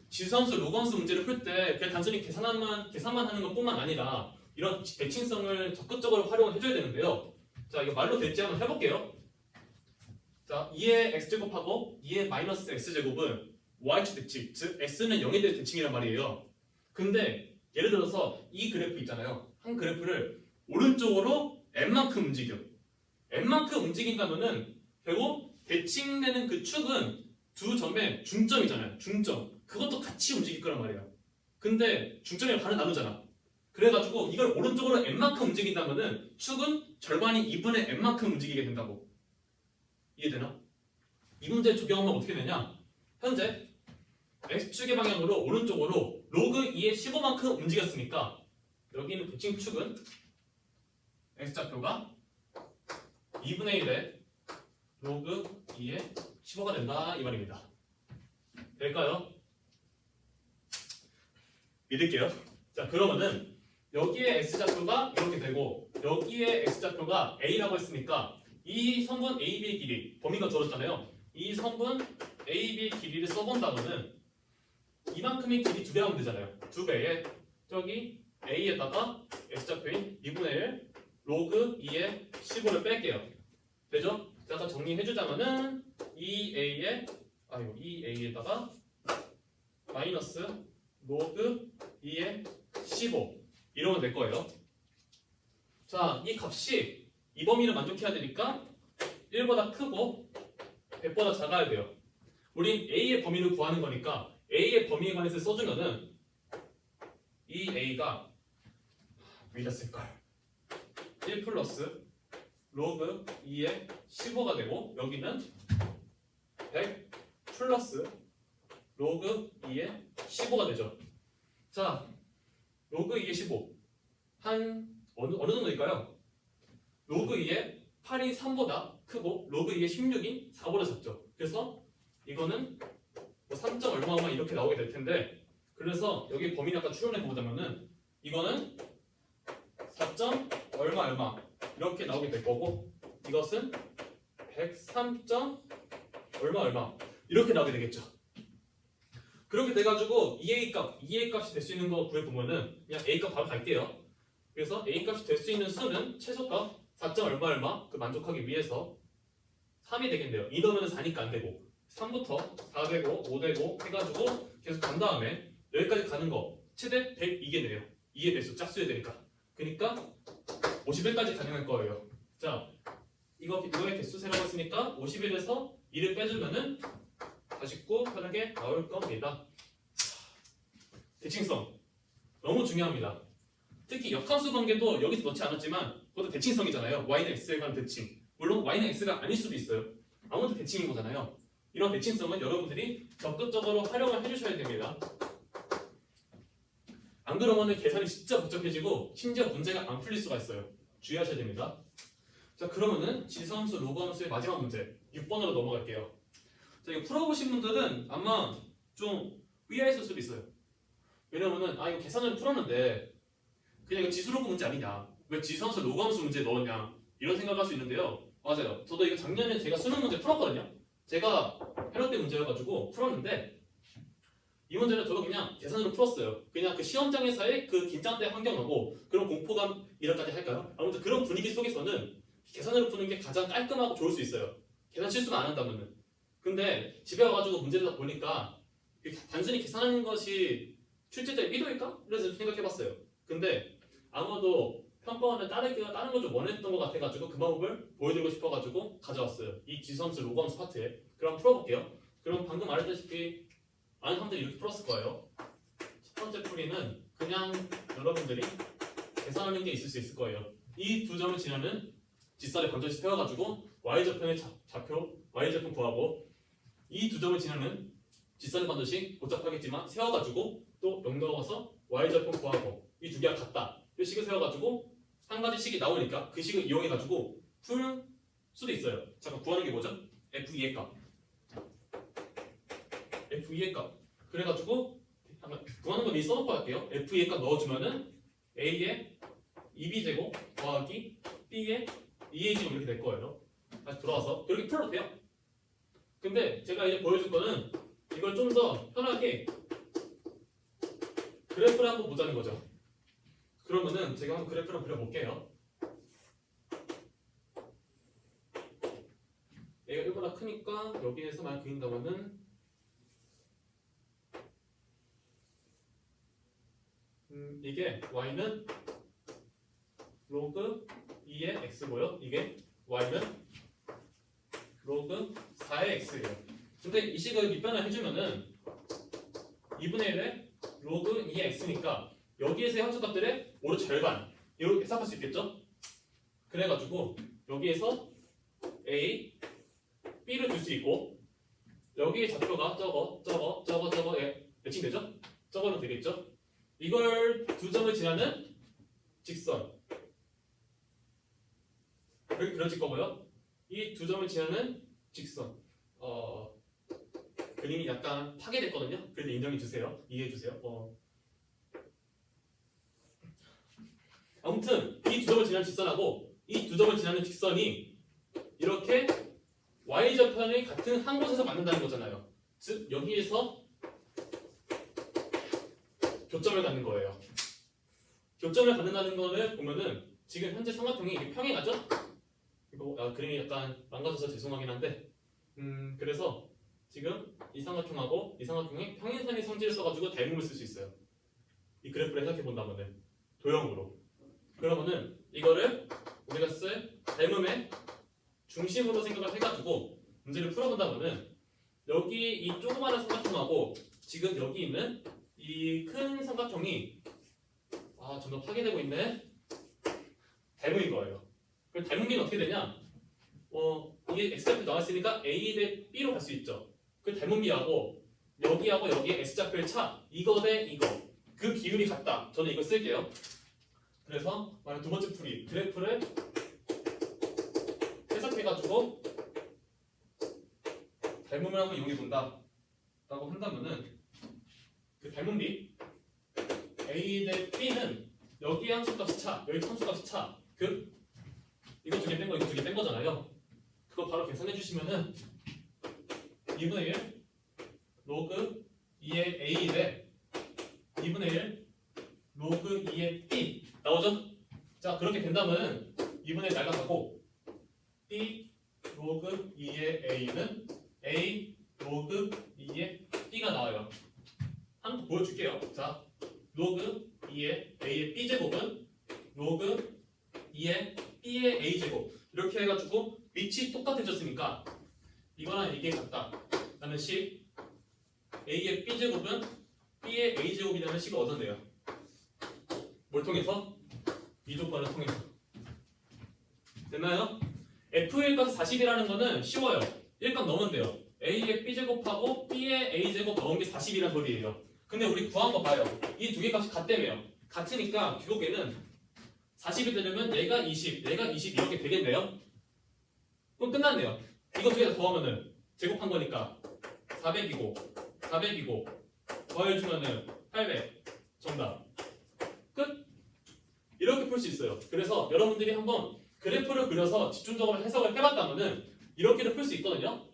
지수함수, 로그함수 문제를 풀 때 그냥 단순히 계산만 하는 것뿐만 아니라 이런 대칭성을 적극적으로 활용을 해줘야 되는데요. 자, 이거 말로 될지 한번 해볼게요. 자, 2의 x제곱하고 2의 마이너스 x제곱은 y축 대칭, 즉 x는 0에 대한 대칭이란 말이에요. 근데 예를 들어서 이 그래프 있잖아요. 한 그래프를 오른쪽으로 n만큼 움직여. n만큼 움직인다면은 결국 대칭되는 그 축은 두 점의 중점이잖아요. 중점. 그것도 같이 움직일 거란 말이야. 근데 중점이 반을 나누잖아. 그래가지고 이걸 오른쪽으로 n만큼 움직인다면은 축은 절반이 2분의 n만큼 움직이게 된다고. 이해되나? 이 문제 적용하면 어떻게 되냐? 현재 x축의 방향으로 오른쪽으로 로그 2의 15만큼 움직였으니까 여기 있는 대칭 축은 x좌표가 2분의 1의 로그 2의 15가 된다 이 말입니다. 될까요? 믿을게요. 자, 그러면은 여기에 x좌표가 이렇게 되고 여기에 x좌표가 a라고 했으니까 이 성분 AB의 길이 범위가 줄었잖아요. 이 성분 AB 길이를 써본다면은 이만큼의 길이 2배 하면 되잖아요. 2배에 저기 A에다가 X좌표인 2분의 1 로그 2의 15를 뺄게요. 되죠? 제가 정리해주자면은 2A에다가 마이너스 로그 2의 15 이러면 될 거예요. 자, 이 값이 이 범위를 만족해야 되니까 1보다 크고 100보다 작아야 돼요. 우린 A의 범위를 구하는 거니까 A의 범위에 관해서 써주면은 이 A가 밀렸을걸 1 플러스 로그 2의 15가 되고 여기는 100 플러스 로그 2의 15가 되죠. 자, 로그 2의 15 한 어느 정도일까요? 로그 2의 8이 3보다 크고 로그 2의 16이 4보다 작죠. 그래서 이거는 뭐 3. 얼마 이렇게 나오게 될 텐데 그래서 여기 범위를 아까 추론해 보자면은 이거는 4. 얼마 이렇게 나오게 될 거고 이것은 103. 얼마 이렇게 나오게 되겠죠. 그렇게 돼가지고 EA 값이 될 수 있는 거 구해보면은 그냥 A 값 바로 갈게요. 그래서 A 값이 될 수 있는 수는 최소값 4. 얼마 그 만족하기 위해서 3이 되겠네요. 2 넣으면 4니까 안 되고 3부터 4 되고 5 되고 해가지고 계속 간 다음에 여기까지 가는 거 최대 102개네요. 2의 배수 짝수해야 되니까. 그러니까 50일까지 가능할 거예요. 자, 이거의 개수 세라고 했으니까 50일에서 2를 빼주면은 49 편하게 나올 겁니다. 대칭성 너무 중요합니다. 특히 역함수 관계도 여기서 넣지 않았지만 그것도 대칭성이잖아요. y는 x에 관한 대칭. 물론 y는 x가 아닐 수도 있어요. 아무것도 대칭인 거잖아요. 이런 대칭성은 여러분들이 적극적으로 활용을 해주셔야 됩니다. 안 그러면 계산이 진짜 복잡해지고 심지어 문제가 안 풀릴 수가 있어요. 주의하셔야 됩니다. 자, 그러면은 지수함수, 로그함수의 마지막 문제 6번으로 넘어갈게요. 자, 이거 풀어보신 분들은 아마 좀 의아했을 수도 있어요. 왜냐면은 이거 계산을 풀었는데 그냥 이거 지수로그 문제 아니냐? 왜 지수함수 로그함수 문제에 넣었냐? 이런 생각을 할 수 있는데요. 맞아요. 저도 이거 작년에 제가 수능 문제 풀었거든요. 제가 해로 때 문제여가지고 풀었는데 이 문제는 저도 그냥 계산으로 풀었어요. 그냥 그 시험장에서의 그 긴장된 환경하고 그런 공포감 이런까지 할까요? 아무튼 그런 분위기 속에서는 계산으로 푸는 게 가장 깔끔하고 좋을 수 있어요. 계산 실수가 안 한다면은. 근데 집에 와가지고 문제를 보니까 단순히 계산하는 것이 출제자의 의도일까? 그래서 생각해봤어요. 근데 아무도 평가원을 다른 걸 좀 원했던 것 같아가지고 그 방법을 보여드리고 싶어가지고 가져왔어요. 이 지수함수 로그함수 파트에. 그럼 풀어볼게요. 그럼 방금 말했다시피 많은 사람들이 이렇게 풀었을 거예요. 첫 번째 풀이는 그냥 여러분들이 계산하는 게 있을 수 있을 거예요. 이 두 점을 지나는 직선을 반드시 세워가지고 y좌표의 좌표, y좌표 구하고 이 두 점을 지나는 직선을 반드시 복잡하겠지만 세워가지고 또 넘겨가서 y좌표 구하고 이 두 개가 같다. 이 식을 세워가지고 한 가지 식이 나오니까 그 식을 이용해가지고 풀 수도 있어요. 잠깐 구하는 게 뭐죠? f2의 값. f2의 값. 그래가지고 한번 구하는 거 미리 써놓고 할게요. f2의 값 넣어주면은 a의 2b제곱 더하기 b의 2a제곱 이렇게 될 거예요. 다시 돌아와서 그렇게 풀어도 돼요. 근데 제가 이제 보여줄 거는 이걸 좀 더 편하게 그래프를 한번 보자는 거죠. 그러면은 제가 한번 그래프를 그려볼게요. 얘가 1보다 크니까 여기에서 만약 그린다면은 이게 y는 로그 2의 x고요. 이게 y는 로그 4의 x예요. 근데 이 식을 밑변을 해주면은 2분의 1의 로그 2의 x니까 여기에서의 함수값들의 오른 절반 이렇게 해석할 수 있겠죠? 그래가지고 여기에서 a, b를 줄 수 있고 여기에 좌표가 저거 매칭되죠? 저거는 되겠죠? 이걸 두 점을 지나는 직선 이렇게 그려질 거고요. 이 두 점을 지나는 직선 그림이 약간 파괴됐거든요. 그래도 인정해 주세요. 이해해 주세요. 아무튼 이 두 점을 지나는 직선하고 이 두 점을 지나는 직선이 이렇게 y좌편이 같은 한 곳에서 만난다는 거잖아요. 즉 여기에서 교점을 갖는 거예요. 교점을 갖는다는 거를 보면은 지금 현재 삼각형이 이게 평행하죠? 이거 그림이 약간 망가져서 죄송하긴 한데 그래서 지금 이 삼각형하고 이 삼각형의 평행선의 성질을 써가지고 닮음을 쓸 수 있어요. 이 그래프를 해석해 본다면은 도형으로 그러면은 이거를 우리가 쓸 닮음의 중심으로 생각을 해가지고 문제를 풀어본다면은 여기 이 조그마한 삼각형하고 지금 여기 있는 이 큰 삼각형이 점점 파괴되고 있네. 닮음인 거예요. 그럼 닮음비는 어떻게 되냐? 이게 x좌표 나왔으니까 a 대 b로 갈 수 있죠. 그 닮음비하고 여기하고 여기에 x좌표의 차 이거 대 이거 그 기울이 같다. 저는 이거 쓸게요. 그래서 만약 두 번째 풀이 그래프를 해석해가지고 닮음을 한번 이용해 본다 라고 한다면은 그 닮음비 a 대 b는 여기 함수값이 차 여기 함수값이 차 이거 두 개 뺀 거 이거 두 개 뺀 거잖아요. 그거 바로 계산해 주시면은 2분의 1 로그 2의 a 대 2분의 1 로그 2의 b 나오죠? 자 그렇게 된다면 2분의 1 날아가고 b 로그 2의 a는 a 로그 2의 b가 나와요. 한번 보여줄게요. 자 로그 2의 a의 b제곱은 로그 2의 b의 a제곱 이렇게 해가지고 밑이 똑같아졌으니까 이거랑 이게 같다 라는 식 a의 b제곱은 b의 a제곱이라는 식을 얻어내요. 뭘 통해서? 이 조건을 통해서. 됐나요? f의 값 40이라는 거는 쉬워요. 1값 넣으면 돼요. a의 b제곱하고 b의 a제곱 넣은 게 40이란 소리예요. 근데 우리 구한 거 봐요. 이 두 개 값이 같다며요. 같으니까 결국에는 40이 되려면 얘가 20, 얘가 20 이렇게 되겠네요. 그럼 끝났네요. 이거 두 개 다 더하면은 제곱한 거니까 400이고 더해주면은 800 정답 끝. 이렇게 풀 수 있어요. 그래서 여러분들이 한번 그래프를 그려서 집중적으로 해석을 해봤다면은 이렇게도 풀 수 있거든요.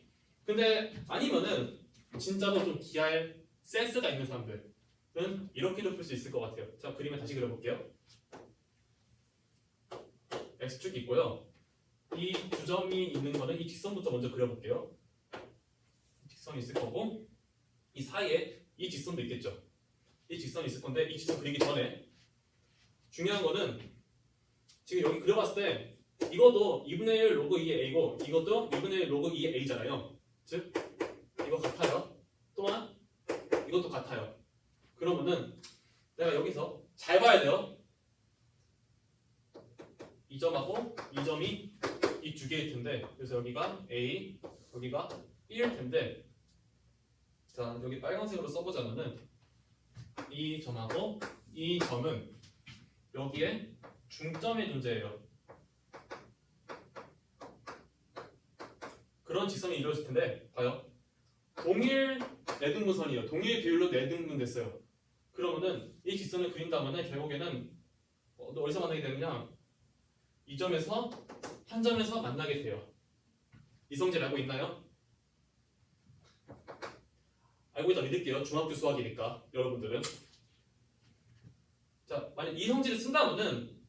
근데 아니면은 진짜로 좀 기할 센스가 있는 사람들은 이렇게도 풀 수 있을 것 같아요. 자, 그림을 다시 그려볼게요. x축이 있고요. 이 두 점이 있는 거는 이 직선부터 먼저 그려볼게요. 직선이 있을 거고 이 사이에 이 직선도 있겠죠. 이 직선이 있을 건데 이 직선 그리기 전에 중요한 거는 지금 여기 그려봤을 때 이것도 2분의 1 로그 2의 a고 이것도 2분의 1 로그 2의 a잖아요. 즉 이거 같아요. 또한 이것도 같아요. 그러면은 내가 여기서 잘 봐야 돼요. 이 점하고 이 점이 이 두 개일 텐데 그래서 여기가 a 여기가 b일 텐데 자 여기 빨간색으로 써보자면은 이 점하고 이 점은 여기에 중점의 존재예요. 그런 직선이 이루어질 텐데 봐요. 동일 내등분선이에요. 동일 비율로 내등분됐어요. 그러면은 이 직선을 그린다면은 결국에는 어디서 만나게 되느냐? 이 점에서 한 점에서 만나게 돼요. 이성질 알고 있나요? 알고 있다 믿을게요. 중학교 수학이니까 여러분들은. 자, 만약 이성질을 쓴다면은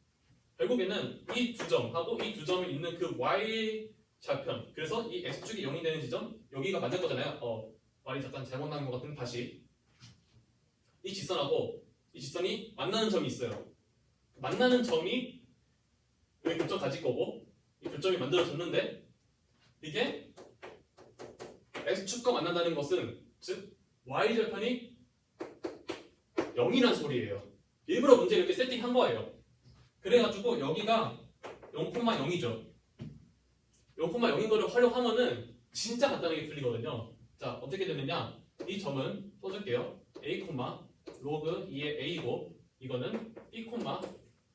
결국에는 이 두 점하고 이 두 점이 있는 그 y 좌편 그래서 이 x축이 0이 되는 지점 여기가 맞는 거잖아요. 말이 잠깐 잘못 나온 것 같은데 다시 이 직선하고 이 직선이 만나는 점이 있어요. 만나는 점이 여기 교점 가질 거고 이 교점이 만들어졌는데 이게 x축과 만난다는 것은 즉 y절편이 0이란 소리예요. 일부러 문제 이렇게 세팅한 거예요. 그래가지고 여기가 0,0이죠. 0,0인 거를 활용하면은 진짜 간단하게 풀리거든요. 자 어떻게 되느냐? 이 점은 써줄게요. a, 로그 2의 a고 이거는 b,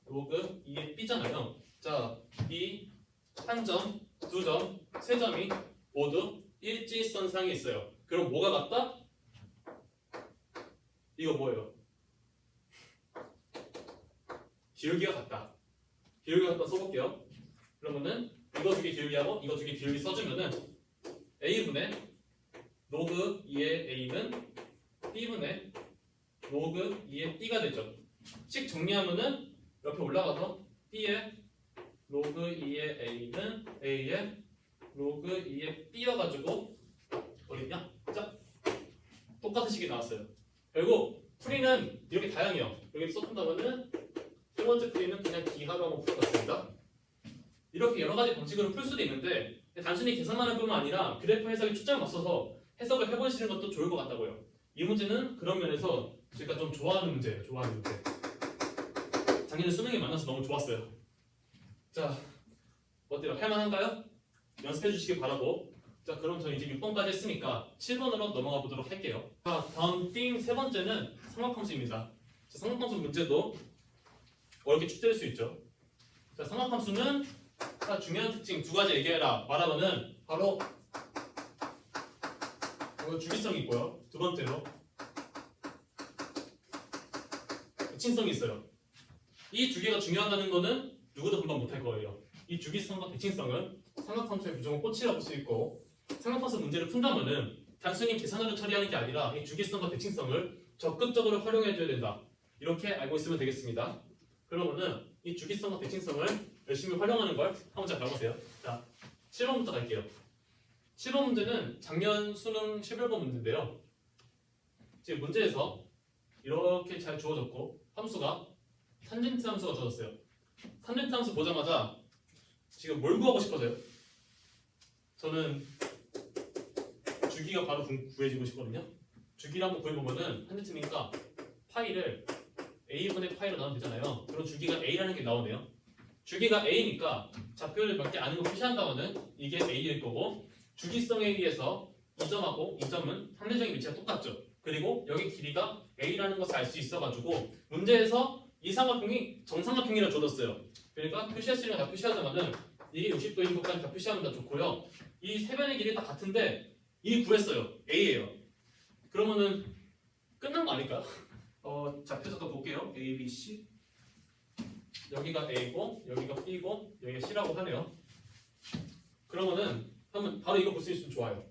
로그 2의 b잖아요. 자, 이 한 점, 두 점, 세 점이 모두 일직선상에 있어요. 그럼 뭐가 같다? 이거 뭐예요? 기울기가 같다. 기울기가 같다 써볼게요. 그러면은 이거 두 개 기울기하고 이거 두 개 기울기 써주면은 a분의 로그 2의 a는 b분의 로그 2의 b가 되죠. 식 정리하면은 옆에 올라가서 b의 로그 2의 a는 a의 로그 2의 b여가지고 어딨냐? 자, 똑같은 식이 나왔어요. 결국 풀이는 이렇게 다양해요. 여기 써본다면은 세 번째 풀이는 그냥 기하로 한번 풀어봤습니다. 이렇게 여러 가지 방식으로 풀 수도 있는데 단순히 계산만 할 뿐만 아니라 그래프 해석에 초점을 맞춰서 해석을 해보시는 것도 좋을 것 같다고요. 이 문제는 그런 면에서 제가 좀 좋아하는 문제예요. 좋아하는 문제. 작년에 수능이 만나서 너무 좋았어요. 자, 어때요? 할만한가요? 연습해 주시길 바라고. 자, 그럼 저 이제 6번까지 했으니까 7번으로 넘어가 보도록 할게요. 자, 다음 띵 세 번째는 삼각함수입니다. 자, 삼각함수 문제도 어렵게 출제될 수 있죠. 자, 삼각함수는 중요한 특징 두 가지 얘기해라 말하면은 바로 주기성이 있고요. 두 번째로 대칭성이 있어요. 이 두 개가 중요하다는 거는 누구도 금방 못할 거예요. 이 주기성과 대칭성은 삼각함수의 무조건 꽃이라고 볼 수 있고 삼각함수 문제를 푼다면은 단순히 계산으로 처리하는 게 아니라 이 주기성과 대칭성을 적극적으로 활용해줘야 된다. 이렇게 알고 있으면 되겠습니다. 그러면은 이 주기성과 대칭성을 열심히 활용하는 걸 한번 잘 배워보세요. 자, 7번부터 갈게요. 7번 문제는 작년 수능 11번 문제인데요. 지금 문제에서 이렇게 잘 주어졌고 함수가 탄젠트 함수가 주어졌어요. 탄젠트 함수 보자마자 지금 뭘 구하고 싶어져요? 저는 주기가 바로 구해지고 싶거든요. 주기를 한번 구해보면은 탄젠트니까 파이를 a분의 파이로 나오면 되잖아요. 그럼 주기가 a라는 게 나오네요. 주기가 a니까 좌표를 몇 개 아는 거 표시한다면은 이게 a일 거고 주기성에 의해서 이 점하고 이 점은 상대적인 위치가 똑같죠. 그리고 여기 길이가 a라는 것을 알 수 있어가지고 문제에서 이 삼각형이 정삼각형이라 줘줬어요. 그러니까 표시할 수 있는 거 다 표시하자면은 이게 60도인 것까지 다 표시하면 다 좋고요. 이 세 변의 길이 다 같은데 이 구했어요. a예요. 그러면은 끝난 거 아닐까요? 좌표 잠깐 볼게요. A, B, C 여기가 A고 여기가 B고 여기가 C라고 하네요. 그러면은 한번 바로 이거 볼 수 있으면 좋아요.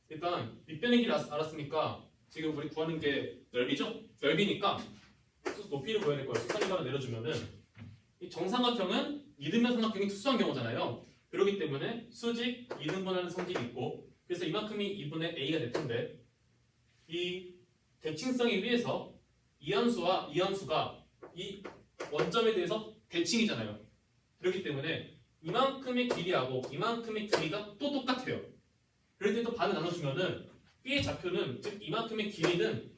일단 밑변의 길을 알았으니까 지금 우리 구하는 게 넓이죠? 넓이니까 높이를 구해야 될 거예요. 수선이가 내려주면은 이 정삼각형은 이등변 삼각형이 특수한 경우잖아요. 그렇기 때문에 수직 2등분하는 성질이 있고 그래서 이만큼이 2분의 A가 될 텐데 이 대칭성에 의해서 이함수와 이함수가 이 원점에 대해서 대칭이잖아요. 그렇기 때문에 이만큼의 길이하고 이만큼의 길이가 또 똑같아요. 그럴 때 또 반을 나눠주면은 B의 좌표는 즉 이만큼의 길이는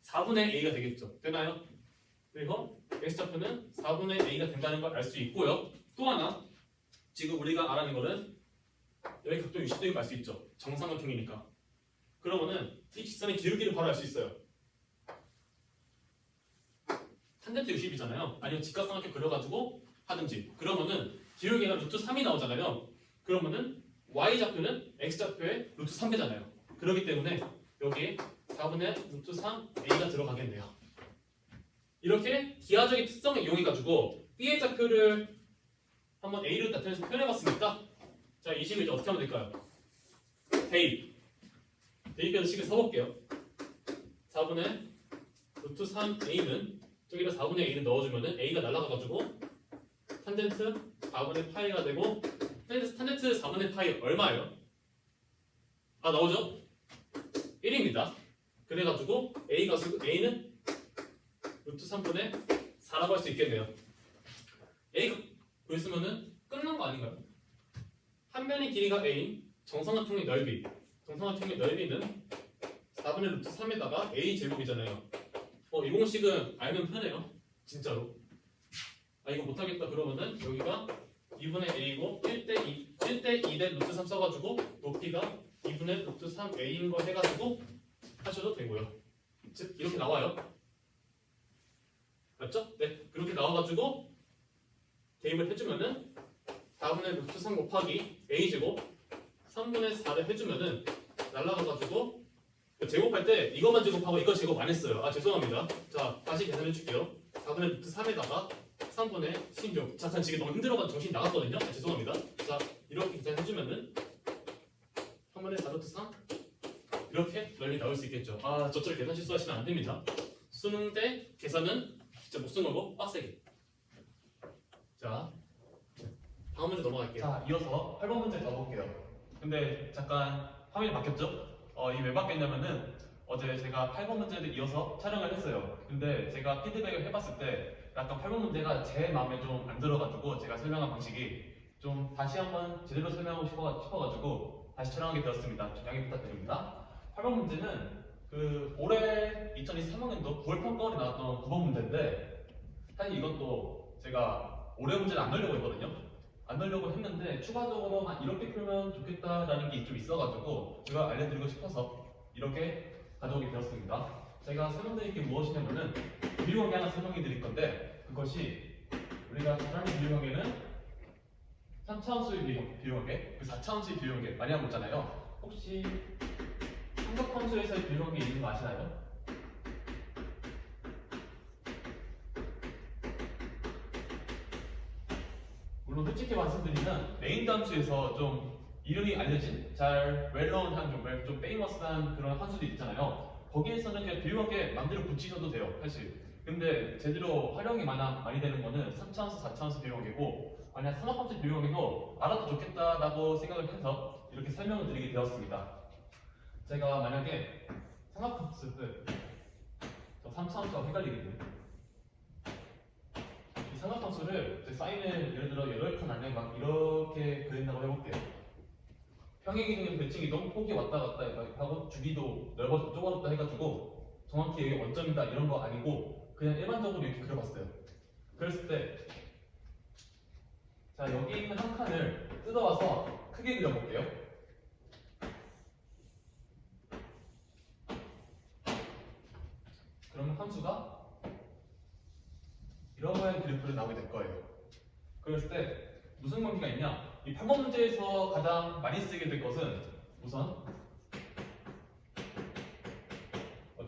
4분의 A가 되겠죠. 되나요? 그리고 X좌표는 4분의 A가 된다는 걸 알 수 있고요. 또 하나 지금 우리가 알아낸 거는 여기 각도 60도인 걸 알 수 있죠. 정삼각형이니까. 그러면은 이 직선의 기울기를 바로 알 수 있어요. 탄젠트 60이잖아요. 아니면 직각삼각형 그려가지고 하든지. 그러면은 기울기가 루트 3이 나오잖아요. 그러면은 Y좌표는 X좌표의 루트 3배잖아요. 그렇기 때문에 여기에 4분의 루트 3 A가 들어가겠네요. 이렇게 기하적인 특성을 이용해가지고 B의 좌표를 한번 A로 나타내서 표현해봤으니까 자, 이 식을 이제 어떻게 하면 될까요? 대입해서 식을 써볼게요. 4분의 루트 3A는 저기다 4분의 A를 넣어주면은 A가 날아가가지고 탄젠트 4분의 파이가 되고 탄젠트 4분의 파이 얼마예요? 아 나오죠? 1입니다. 그래가지고 A는 루트 3분의 4라고 할 수 있겠네요. A가 보였으면은 끝난 거 아닌가요? 한 변의 길이가 A인 정삼각형의 넓이는 4분의 루트 3에다가 A 제곱이잖아요. 이 공식은 알면 편해요. 진짜로. 아 이거 못하겠다 그러면은 여기가 2분의 A고 1대 2 대 루트 3 써가지고 높이가 2분의 루트 3A인 거 해가지고 하셔도 되고요. 즉 이렇게 나와요. 맞죠? 네. 그렇게 나와가지고 대입을 해주면은 4분의 루트 3 곱하기 A제곱 3분의 4를 해주면은 날라가가지고 제곱할 때 이것만 제곱하고 이거 제곱 안 했어요. 아 죄송합니다. 자 다시 계산해 줄게요. 4분의 루트 3에다가 3분의 16. 잠깐 지금 너무 힘들어가지고 정신이 나갔거든요. 아, 죄송합니다. 자 이렇게 계산해주면은 3분의 4 루트 3 이렇게 넓이 나올 수 있겠죠. 아 저처럼 계산 실수하시면 안 됩니다. 수능 때 계산은 진짜 목숨 걸고 빡세게. 자 다음 문제 넘어갈게요. 자 이어서 8번 문제 가볼게요. 근데 잠깐 화면이 바뀌었죠? 이 왜 바뀌었냐면은 어제 제가 8번 문제를 이어서 촬영을 했어요. 근데 제가 피드백을 해봤을 때 약간 8번 문제가 제 마음에 좀 안 들어가지고 제가 설명한 방식이 좀 다시 한번 제대로 설명하고 싶어가지고 다시 촬영하게 되었습니다. 좀 양해 부탁드립니다. 8번 문제는 그 올해 2023학년도 9월 평가원에 나왔던 9번 문제인데 사실 이것도 제가 올해 문제를 안 넣으려고 했거든요. 안 넣으려고 했는데 추가적으로 이렇게 풀면 좋겠다라는 게 좀 있어가지고 제가 알려드리고 싶어서 이렇게 가져오게 되었습니다. 제가 설명드릴 게 무엇이냐면은 비율관계 하나 설명해 드릴 건데 그것이 우리가 잘 아는 비율관계는 3차원수의 비율관계, 그 4차원수의 비율관계 많이 하고 있잖아요. 혹시 삼각함수에서의 비율관계 있는 거 아시나요? 물론 솔직히 말씀드리면 메인 함수에서 좀 이름이 알려진 잘 웰너운한 좀 페이머스한 그런 함수도 있잖아요. 거기에서는 그냥 비율관계 맘대로 붙이셔도 돼요, 사실. 근데 제대로 활용이 많이 되는 거는 3차원수, 4차원수 비율관계고 만약 삼각함수 비율관계도 알아도 좋겠다라고 생각을 해서 이렇게 설명을 드리게 되었습니다. 제가 만약에 삼각함수를 저 3차원수와 헷갈리거든요. 이 삼각함수를 제 사인을 예를 들어 8칸 안에 막 이렇게 그린다고 해볼게요. 평행이동의 대칭이동, 폭이 왔다 갔다 하고 주기도 넓어졌다 좁아졌다 해가지고 정확히 여기 원점이다 이런 거 아니고 그냥 일반적으로 이렇게 그려봤어요. 그랬을 때 자 여기 있는 한 칸을 뜯어와서 크게 그려볼게요. 그러면 함수가 이런 모양의 그래프를 나오게 될 거예요. 그랬을 때 무슨 관계가 있냐? 이 8번 문제에서 가장 많이 쓰게 될 것은 우선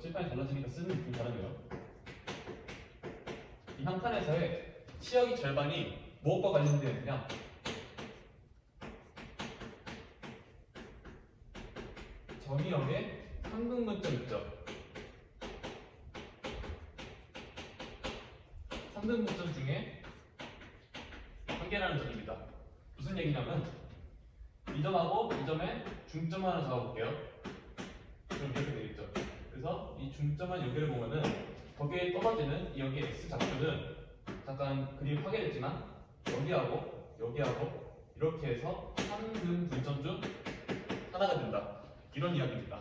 칠판이 달라지니까 쓰는 게 좀 다르네요. 이 한 칸에서의 시역이 절반이 무엇과 관련되어 있느냐? 정의역의 3등분점 있죠. 3등분점 중에 한 개라는 점입니다. 무슨 얘기냐면 이 점하고 이 점에 중점 하나 잡아볼게요. 그럼 이렇게 되겠죠. 그래서 이 중점한 연결을 보면은 거기에 떨어지는 이 여기 x 좌표는 잠깐 그림 파괴됐지만 여기하고 이렇게 해서 3등 분점 중 하나가 된다. 이런 이야기입니다.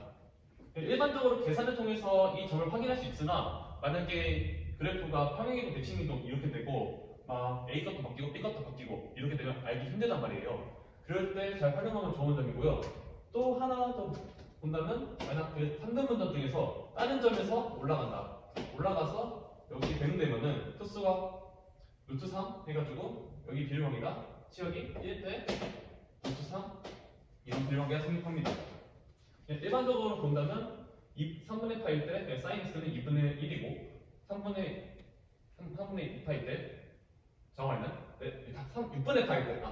일반적으로 계산을 통해서 이 점을 확인할 수 있으나 만약에 그래프가 평행이동, 대칭이동 이렇게 되고 막 A 값도 바뀌고 B 값도 바뀌고 이렇게 되면 알기 힘들단 말이에요. 그럴 때 잘 활용하면 좋은 점이고요. 또 하나 더 본다면 만약 그 3등 분점 중에서 다른 점에서 올라간다. 올라가서 여기 배분되면은 토수가 루트 3 해가지고 여기 비율관계가 시역이 1대 루트 3 이런 비율관계가 성립합니다. 일반적으로 본다면 3분의 파일 때 사인 x는 2분의 1이고 3분의 2파일 때 정말는 6분의 파일 때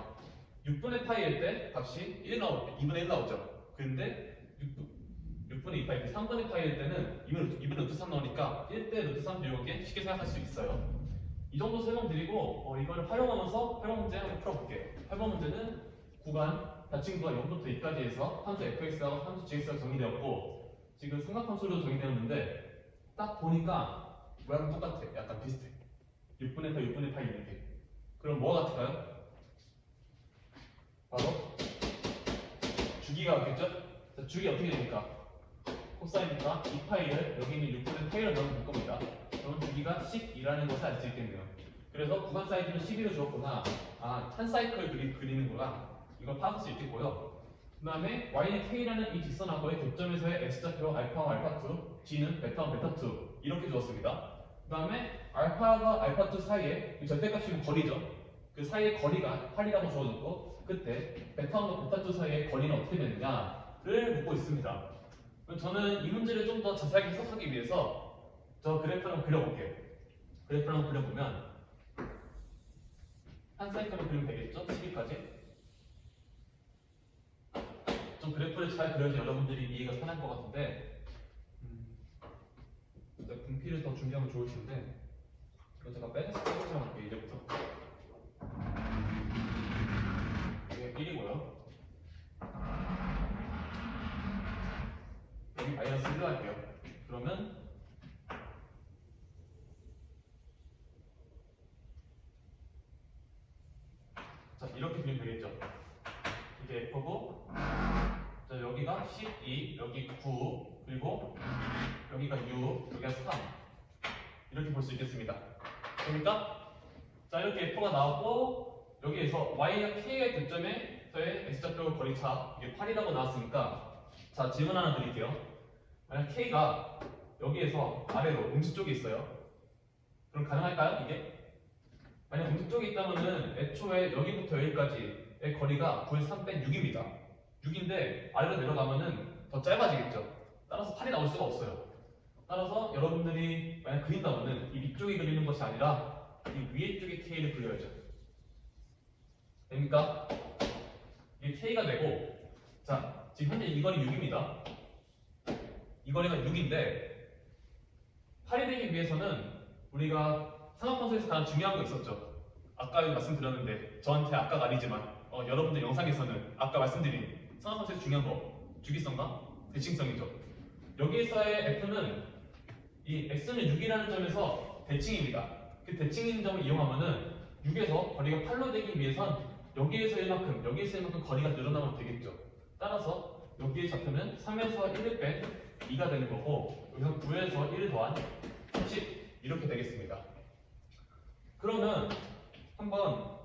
6분의 파일 때 값이 2분의 1 나오죠. 그런데 6분의 2파일 때 3분의 파일 때는 2분의 루트 3 나오니까 1대 루트 3 비율관계 쉽게 생각할 수 있어요. 이 정도 설명드리고 이걸 활용하면서 8번 문제 한번 풀어볼게요. 8번 문제는 구간 다친구가 0부터 2까지 해서 함수 fx하고 함수 gx가 정의되었고 지금 삼각함수로 정의되었는데 딱 보니까 모양은 똑같아. 약간 비슷해. 6분의 8, 6분의 8 있는 게. 그럼 뭐가 같을까요? 바로 주기가 같겠죠? 자, 주기 어떻게 됩니까? 코사인이니까 2파이를 여기 있는 6분의 8을 넣으면 될 겁니다. 그럼 주기가 12라는 것을 알 수 있겠네요. 그래서 구간 사이즈는 12로 주었구나. 한 사이클 그리는구나. 이걸 파악할 수 있겠고요. 그 다음에 y는 k라는 이 직선하고의 교점에서의 x좌표 알파와 알파2, g는 베타와 베타2 이렇게 주었습니다. 그 다음에 알파가 알파2 사이에 절대값이면 거리죠. 그 사이의 거리가 8이라고 주어졌고 그때 베타와 베타2 사이의 거리는 어떻게 되느냐를 묻고 있습니다. 저는 이 문제를 좀 더 자세하게 해석하기 위해서 저 그래프를 한번 그려볼게요. 그래프를 한번 그려보면 한 사이클로 그리면 되겠죠? 12까지. 좀 그래프를 잘 그려야지 여러분들이 이해가 편할 것 같은데 분필을 더 준비하면 좋을 텐데 이거 제가 빼서 할게요. 이제부터 이게 1이고요 여기 마이너스 1로 할게요. 그러면 자 이렇게 그리면 되겠죠. 이게 F고 자 여기가 12, 여기 9, 그리고 여기가 6, 여기가 3 이렇게 볼 수 있겠습니다. 그러니까 자 이렇게 F가 나왔고 여기에서 Y와 K의 교점에서의 X좌표 거리차 이게 8이라고 나왔으니까 자 질문 하나 드릴게요. 만약 K가 여기에서 아래로 음수 쪽에 있어요. 그럼 가능할까요 이게? 만약 음수 쪽에 있다면은 애초에 여기부터 여기까지의 거리가 9의 3 뺀 6입니다. 6인데 아래로 내려가면은 더 짧아지겠죠. 따라서 8이 나올 수가 없어요. 따라서 여러분들이 만약 그린다면은 이 위쪽에 그리는 것이 아니라 이 위에 쪽에 K를 그려야죠. 됩니까? 이게 K가 되고 자 지금 현재 이 거리 6입니다. 이 거리가 6인데 8이 되기 위해서는 우리가 삼각함수에서 가장 중요한 거 있었죠. 아까 말씀드렸는데 저한테 아까가 아니지만 여러분들 영상에서는 아까 말씀드린 삼각함수에서 중요한 거 주기성과 대칭성이죠. 여기에서의 F는 이 X는 6이라는 점에서 대칭입니다. 그 대칭인 점을 이용하면은 6에서 거리가 8로 되기 위해선 여기에서 1만큼, 여기에서 1만큼 거리가 늘어나면 되겠죠. 따라서 여기의 좌표는 3에서 1을 뺀 2가 되는 거고 여기서 9에서 1을 더한 10 이렇게 되겠습니다. 그러면 한번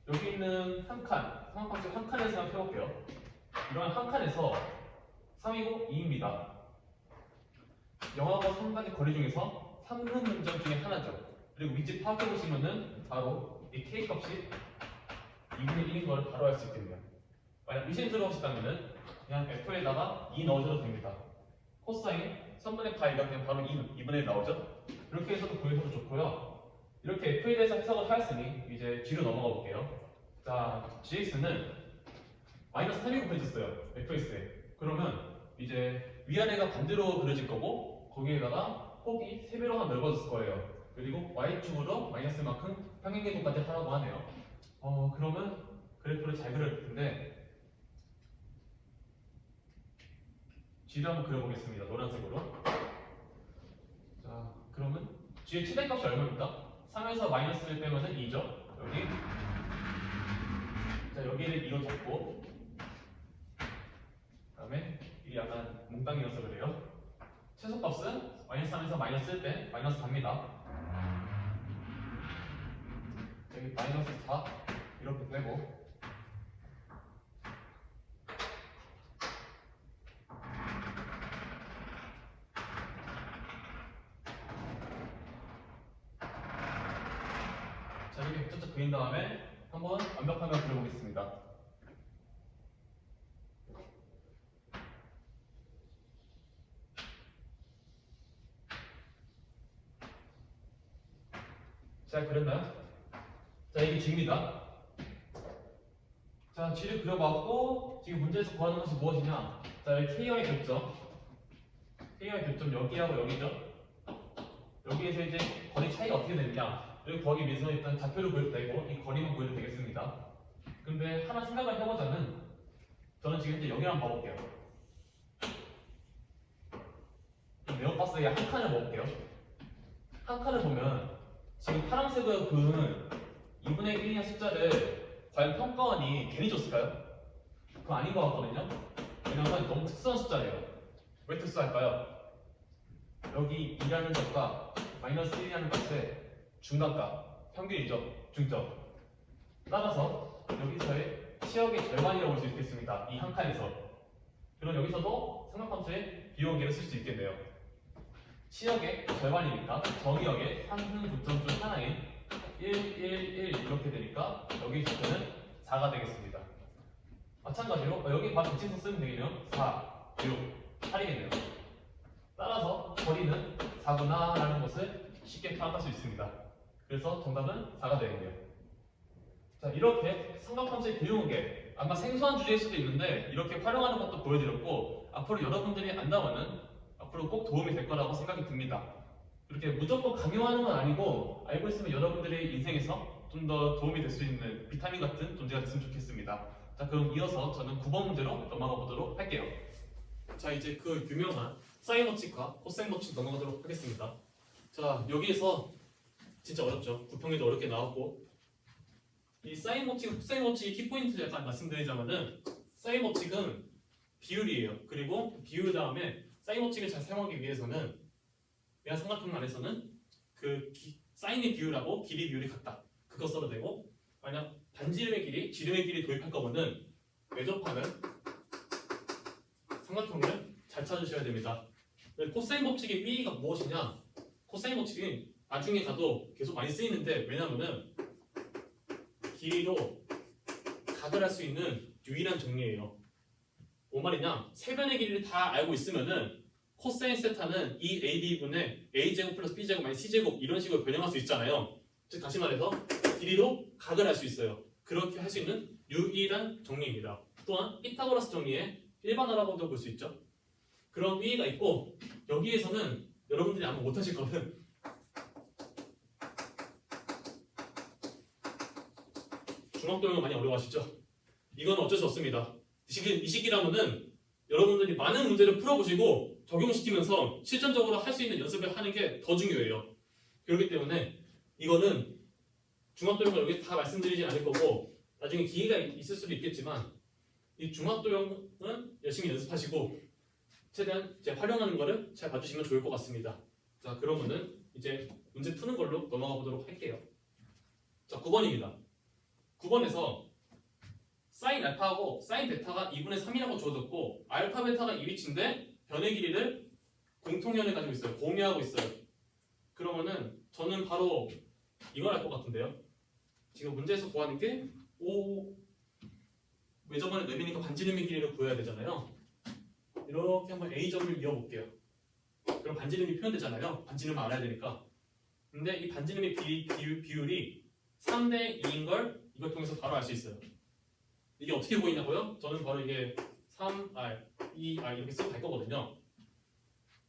여기 있는 한 칸, 삼각함수 한 칸에서 한번 펴볼게요. 이런 한 칸에서 3이고 2입니다. 0하고 3까지 거리 중에서 3분 문점 중에 하나죠. 그리고 위치 파악해 보시면은 바로 이 k 값이 2분의 1인 걸 바로 알 수 있겠네요. 만약 의심스러우시다면은 그냥 f에다가 2 넣으셔도 됩니다. 코사인 3분의 파이가 그냥 바로 2분의 1 나오죠. 이렇게 해서도 구해서도 좋고요. 이렇게 F에 대해서 해석을 하였으니 이제 G로 넘어가 볼게요. 자, GX는 마이너스 3이 곱해졌어요. FX에. 그러면 이제 위아래가 반대로 그려질 거고 거기에다가 폭이 3배로 하나 넓어졌을 거예요. 그리고 Y축으로 마이너스만큼 평행계도까지 하라고 하네요. 그러면 그래프를 잘 그릴 텐데 G를 한번 그려보겠습니다. 노란색으로. 자, 그러면 G의 최대값이 얼마입니까? 3에서 마이너스를 빼면은 2죠. 여기. 자, 여기를 2로 잡고 그다음에 이게 약간 몽땅이어서 그래요. 최소값은 마이너스 3에서 마이너스 빼 마이너스 4입니다. 여기 마이너스 4 이렇게 빼고 자, 이렇게 쫙쫙 그린 다음에 한번 완벽하게 그려보겠습니다. 자, 그렸나요? 자, 이게 G입니다. 자, G를 그려봤고 지금 문제에서 구하는 것이 무엇이냐? 자, 여기 K와의 교점 K와의 교점 여기하고 여기죠? 여기에서 이제 거리 차이가 어떻게 되느냐? 여기 구하기 위해서 일단 좌표를 보여도 되고 이 거리만 보여도 되겠습니다. 근데 하나 생각을 해보자면 저는 지금 이제 여기 한번 봐볼게요. 이 네오박스에 한 칸을 먹을게요. 한 칸을 보면 지금 파란색으로 그은 2분의 1이라는 숫자를 과연 평가원이 괜히 줬을까요? 그거 아닌 것 같거든요. 왜냐면 너무 특수한 숫자예요. 왜 특수할까요? 여기 2라는 것과 마이너스 1이라는 값의 중간값, 평균이죠. 중점. 따라서 여기서의 치역의 절반이라고 볼 수 있겠습니다. 이 한 칸에서. 그럼 여기서도 삼각함수의 비용계를 쓸 수 있겠네요. 치역의 절반이니까 정의역의 상승 교점 중 하나인 1, 1, 1 이렇게 되니까 여기 좌표는 4가 되겠습니다. 마찬가지로 여기 바로 대칭선 쓰면 되겠네요. 4, 6, 8이겠네요. 따라서 거리는 4구나 라는 것을 쉽게 파악할 수 있습니다. 그래서 정답은 4가 되겠네요. 자, 이렇게 삼각함수의 비용계 아마 생소한 주제일 수도 있는데 이렇게 활용하는 것도 보여드렸고 앞으로 여러분들이 안다면은 앞으로 꼭 도움이 될 거라고 생각이 듭니다. 이렇게 무조건 강요하는 건 아니고 알고 있으면 여러분들의 인생에서 좀 더 도움이 될 수 있는 비타민 같은 존재가 됐으면 좋겠습니다. 자, 그럼 이어서 저는 9번 문제로 넘어가 보도록 할게요. 자, 이제 그 유명한 사인 법칙과 코사인 법칙 넘어가도록 하겠습니다. 자, 여기에서 진짜 어렵죠. 구평에도 어렵게 나왔고 이 사인 법칙, 코사인 법칙의 키포인트를 약간 말씀드리자면은 사인 법칙은 비율이에요. 그리고 비율 다음에 사인 법칙을 잘 사용하기 위해서는 내가 삼각형 안에서는 그 사인의 비율하고 길이 비율이 같다. 그거 써도 되고 만약 반지름의 길이, 지름의 길이 도입할 거면은 외접하는 삼각형을 잘 찾으셔야 됩니다. 코사인 법칙의 의의가 무엇이냐? 코사인 법칙은 나중에 가도 계속 많이 쓰이는데 왜냐면은 길이로 각을 할 수 있는 유일한 정리예요. 뭔 말이냐? 세 변의 길이를 다 알고 있으면은 코사인 세타는 이 AB분의 A제곱 플러스 B제곱 마이너스 C제곱 이런 식으로 변형할 수 있잖아요. 즉 다시 말해서 길이로 각을 할 수 있어요. 그렇게 할 수 있는 유일한 정리입니다. 또한 피타고라스 정리의 일반화라고도 볼 수 있죠. 그런 의의가 있고 여기에서는 여러분들이 아마 못하실 거는 중학도형을 많이 어려워하시죠? 이건 어쩔 수 없습니다. 지금 이 시기라면은 여러분들이 많은 문제를 풀어보시고 적용시키면서 실전적으로 할 수 있는 연습을 하는 게 더 중요해요. 그렇기 때문에 이거는 중학도형을 여기 다 말씀드리진 않을 거고 나중에 기회가 있을 수도 있겠지만 이 중학도형은 열심히 연습하시고 최대한 이제 활용하는 거를 잘 봐주시면 좋을 것 같습니다. 자, 그러면은 이제 문제 푸는 걸로 넘어가 보도록 할게요. 자, 9번입니다. 9번에서 사인 알파하고 사인 베타가 2분의 3이라고 주어졌고 알파 베타가 이 위치인데 변의 길이를 공통연을 가지고 있어요. 공유하고 있어요. 그러면은 저는 바로 이걸 할 것 같은데요. 지금 문제에서 구하는 게 외접원의 넓이니까 반지름의 길이를 구해야 되잖아요. 이렇게 한번 A점을 이어볼게요. 그럼 반지름이 표현되잖아요. 반지름을 알아야 되니까 근데 이 반지름의 비율이 3대 2인 걸 이걸 통해서 바로 알 수 있어요. 이게 어떻게 보이냐고요? 저는 바로 이게 3R, 2R 이렇게 쓰고 갈 거거든요.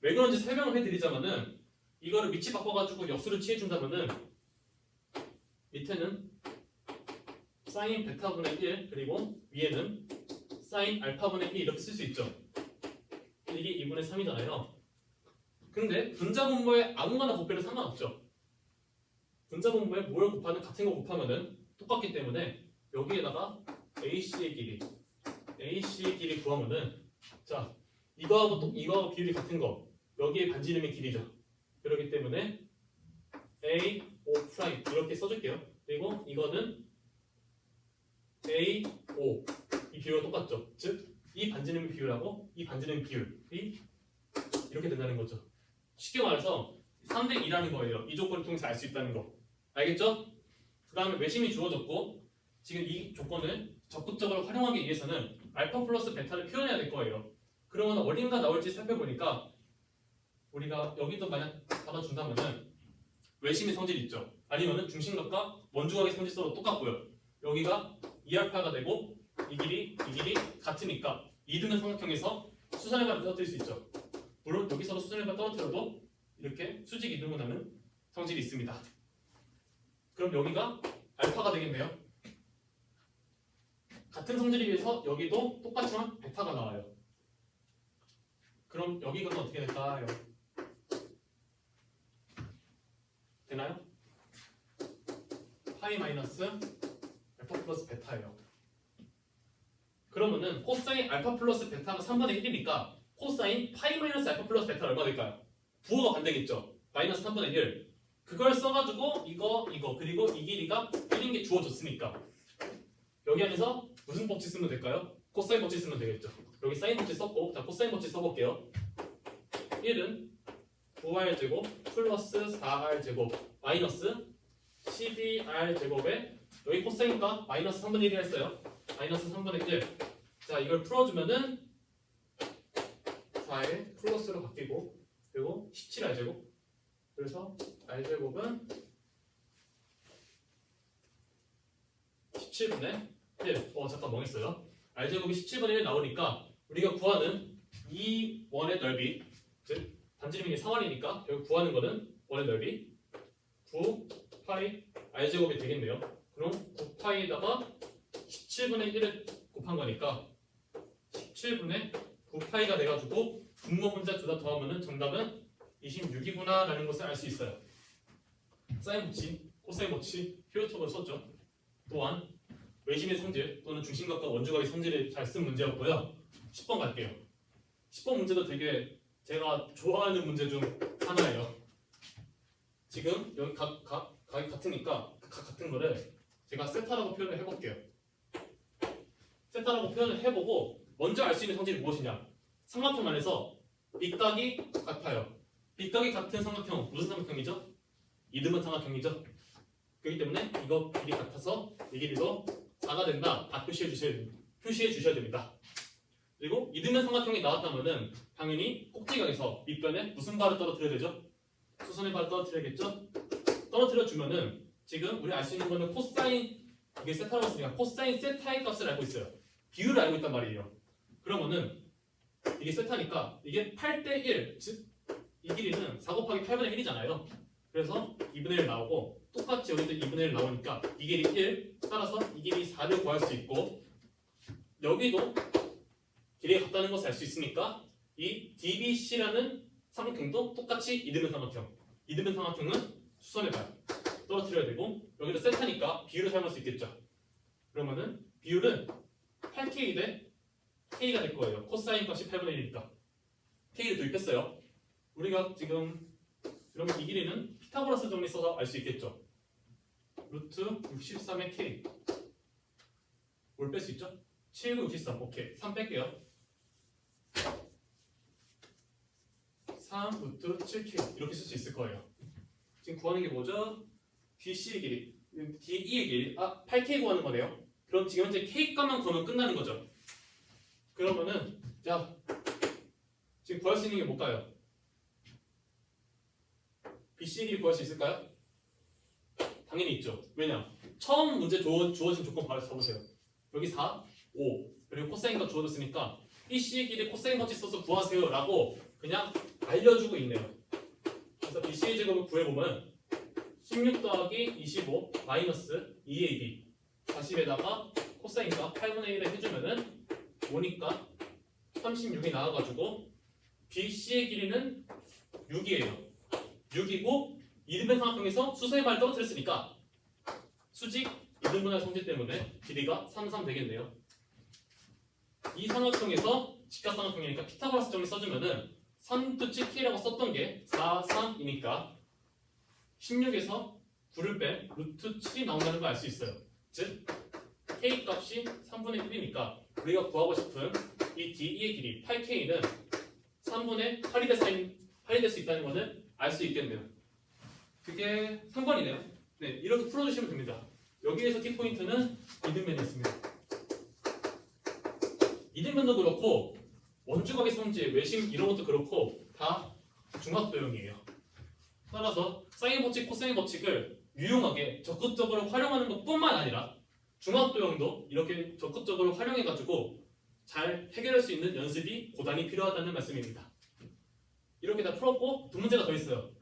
왜 그런지 설명을 해드리자면은 이거를 위치 바꿔가지고 역수를 취해준다면은 밑에는 사인 베타분의 1 그리고 위에는 사인 알파분의 2 이렇게 쓸 수 있죠. 이게 2분의 3이잖아요. 근데 분자분모에 아무거나 곱해도 상관없죠. 분자분모에 뭘 곱하든 같은 거 곱하면은 똑같기 때문에 여기에다가 AC의 길이 구하면은 자 이거하고 비율이 같은 거 여기에 반지름의 길이죠. 그렇기 때문에 A, O 프라임 이렇게 써줄게요. 그리고 이거는 A, O 이 비율과 똑같죠. 즉 이 반지름 비율하고 이 반지름 비율이 이렇게 된다는 거죠. 쉽게 말해서 3대 2라는 거예요. 이 조건을 통해서 알 수 있다는 거. 알겠죠? 그 다음에 외심이 주어졌고 지금 이 조건을 적극적으로 활용하기 위해서는 알파 플러스 베타를 표현해야 될 거예요. 그러면 어딘가 나올지 살펴보니까 우리가 여기도 만약 받아준다면은 외심의 성질이 있죠. 아니면은 중심각과 원주각의 성질서로 똑같고요. 여기가 2알파가 되고 이 길이 같으니까 이등변 삼각형에서 수선의 발을 떨어뜨릴 수 있죠. 물론 여기서도 수선의 발 떨어뜨려도 이렇게 수직 이등분 하는 성질이 있습니다. 그럼 여기가 알파가 되겠네요. 같은 성질에 비해서 여기도 똑같지만 베타가 나와요. 그럼 여기가 어떻게 될까요? 되나요? 파이 마이너스 알파 플러스 베타예요. 그러면은 코사인 알파 플러스 베타가 3분의 1이니까 코사인 파이 마이너스 알파 플러스 베타가 얼마 될까요? 부호가 반대겠죠. 마이너스 3분의 1. 그걸 써가지고 이거 그리고 이 길이가 1인 게 주어졌으니까 여기 안에서 무슨 법칙 쓰면 될까요? 코사인 법칙 쓰면 되겠죠. 여기 사인 법칙 썼고 자 코사인 법칙 써볼게요. 1은 9R 제곱 플러스 4R 제곱 마이너스 12R 제곱에 여기 코사인과 마이너스 3분의 1이 했어요. 마이너스 3분의 1. 자 이걸 풀어주면은 4의 플러스로 바뀌고 그리고 17R 제곱. 그래서 R 제곱은 17분의 1. 잠깐 멍했어요. R 제곱이 17분의 1 나오니까 우리가 구하는 이 원의 넓이 즉 반지름이 4원이니까 여기 구하는 거는 원의 넓이 9파이 R 제곱이 되겠네요. 그럼 9파이에다가 17분의 1을 곱한 거니까 17분의 9파이가 돼가지고 분모 분자 둘 다 더하면은 정답은 26이구나 라는 것을 알 수 있어요. 사인 법칙, 코사인 법칙 효율적으로 썼죠. 또한 외심의 성질 또는 중심각과 원주각의 성질을 잘 쓴 문제였고요. 10번 갈게요. 10번 문제도 되게 제가 좋아하는 문제 중 하나예요. 지금 여기 각이 같으니까 각 같은 거를 제가 세타라고 표현을 해볼게요. 세타라고 표현을 해보고 먼저 알 수 있는 성질이 무엇이냐? 삼각형 안에서 밑각이 같아요. 밑각이 같은 삼각형 무슨 삼각형이죠? 이등분 삼각형이죠. 그렇기 때문에 이거 길이 같아서 이 길이도 4가 된다. 다 표시해 주셔야 됩니다. 그리고 이등변 삼각형이 나왔다면은 당연히 꼭지각에서 밑변에 무슨 발을 떨어뜨려야 되죠? 수선의 발을 떨어뜨려야겠죠? 떨어뜨려 주면은 지금 우리 알 수 있는 거는 코사인 이게 세타라고 했으니까 코사인 세타의 값을 알고 있어요. 비율을 알고 있단 말이에요. 그러면은 이게 세타니까 이게 8대 1, 즉 이 길이는 4 곱하기 8분의 1이잖아요. 그래서 2분의 1 나오고 똑같이 여기도 2분의 1 나오니까 이 길이 1, 따라서 이 길이 4를 구할 수 있고 여기도 길이가 같다는 것을 알 수 있으니까 이 DBC라는 삼각형도 똑같이 이등변 삼각형. 이등변 삼각형은 수선의 발 떨어뜨려야 되고 여기도 세타니까 비율을 사용할 수 있겠죠. 그러면은 비율은 8K 대 K가 될 거예요. 코사인 값이 8분의 1이니까 K를 도입했어요. 우리가 지금 그러면 이 길이는 피타고라스 정리 써서 알 수 있겠죠. 루트 63의 K 뭘 뺄 수 있죠? 7, 9, 63 오케이 3 뺄게요. 3 루트 7K 이렇게 쓸 수 있을 거예요. 지금 구하는 게 뭐죠? DC의 길이 DE의 길이 8K 구하는 거네요. 그럼 지금 현재 K 값만 구하면 끝나는 거죠. 그러면은 자 지금 구할 수 있는 게 뭘까요? BC의 길이 구할 수 있을까요? 당연히 있죠. 왜냐? 처음 문제 주어진 조건 바로 잡으세요. 여기 4, 5 그리고 코사인과 주어졌으니까 이 C의 길이 코사인 법칙 써서 구하세요 라고 그냥 알려주고 있네요. 그래서 BC의 제곱을 구해보면 16 더하기 25 마이너스 2AB 40에다가 코사인과 8분의 1을 해주면은 5니까 36이 나와가지고 BC의 길이는 6이에요. 6이고 이등변 삼각형에서 수소의 말을 떨어뜨렸으니까 수직 이등분할 성질 때문에 길이가 3, 3 되겠네요. 이 삼각형에서 직각삼각형이니까 피타고라스 정리 써주면은 3루트 K라고 썼던 게 4, 3이니까 16에서 9를 뺀 루트 7이 나온다는 걸 알 수 있어요. 즉 K 값이 3분의 1이니까 우리가 구하고 싶은 이 DE의 길이 8K는 3분의 8이 될 수 있다는 것을 알 수 있겠네요. 그게 3번이네요. 네, 이렇게 풀어주시면 됩니다. 여기에서 키포인트는 이등변이었습니다. 이등변도 그렇고 원주각의 성질, 외심 이런 것도 그렇고 다 중학도형이에요. 따라서 사인 법칙, 코사인 법칙을 유용하게 적극적으로 활용하는 것뿐만 아니라 중학도형도 이렇게 적극적으로 활용해가지고 잘 해결할 수 있는 연습이 고단히 필요하다는 말씀입니다. 이렇게 다 풀었고 두 문제가 더 있어요.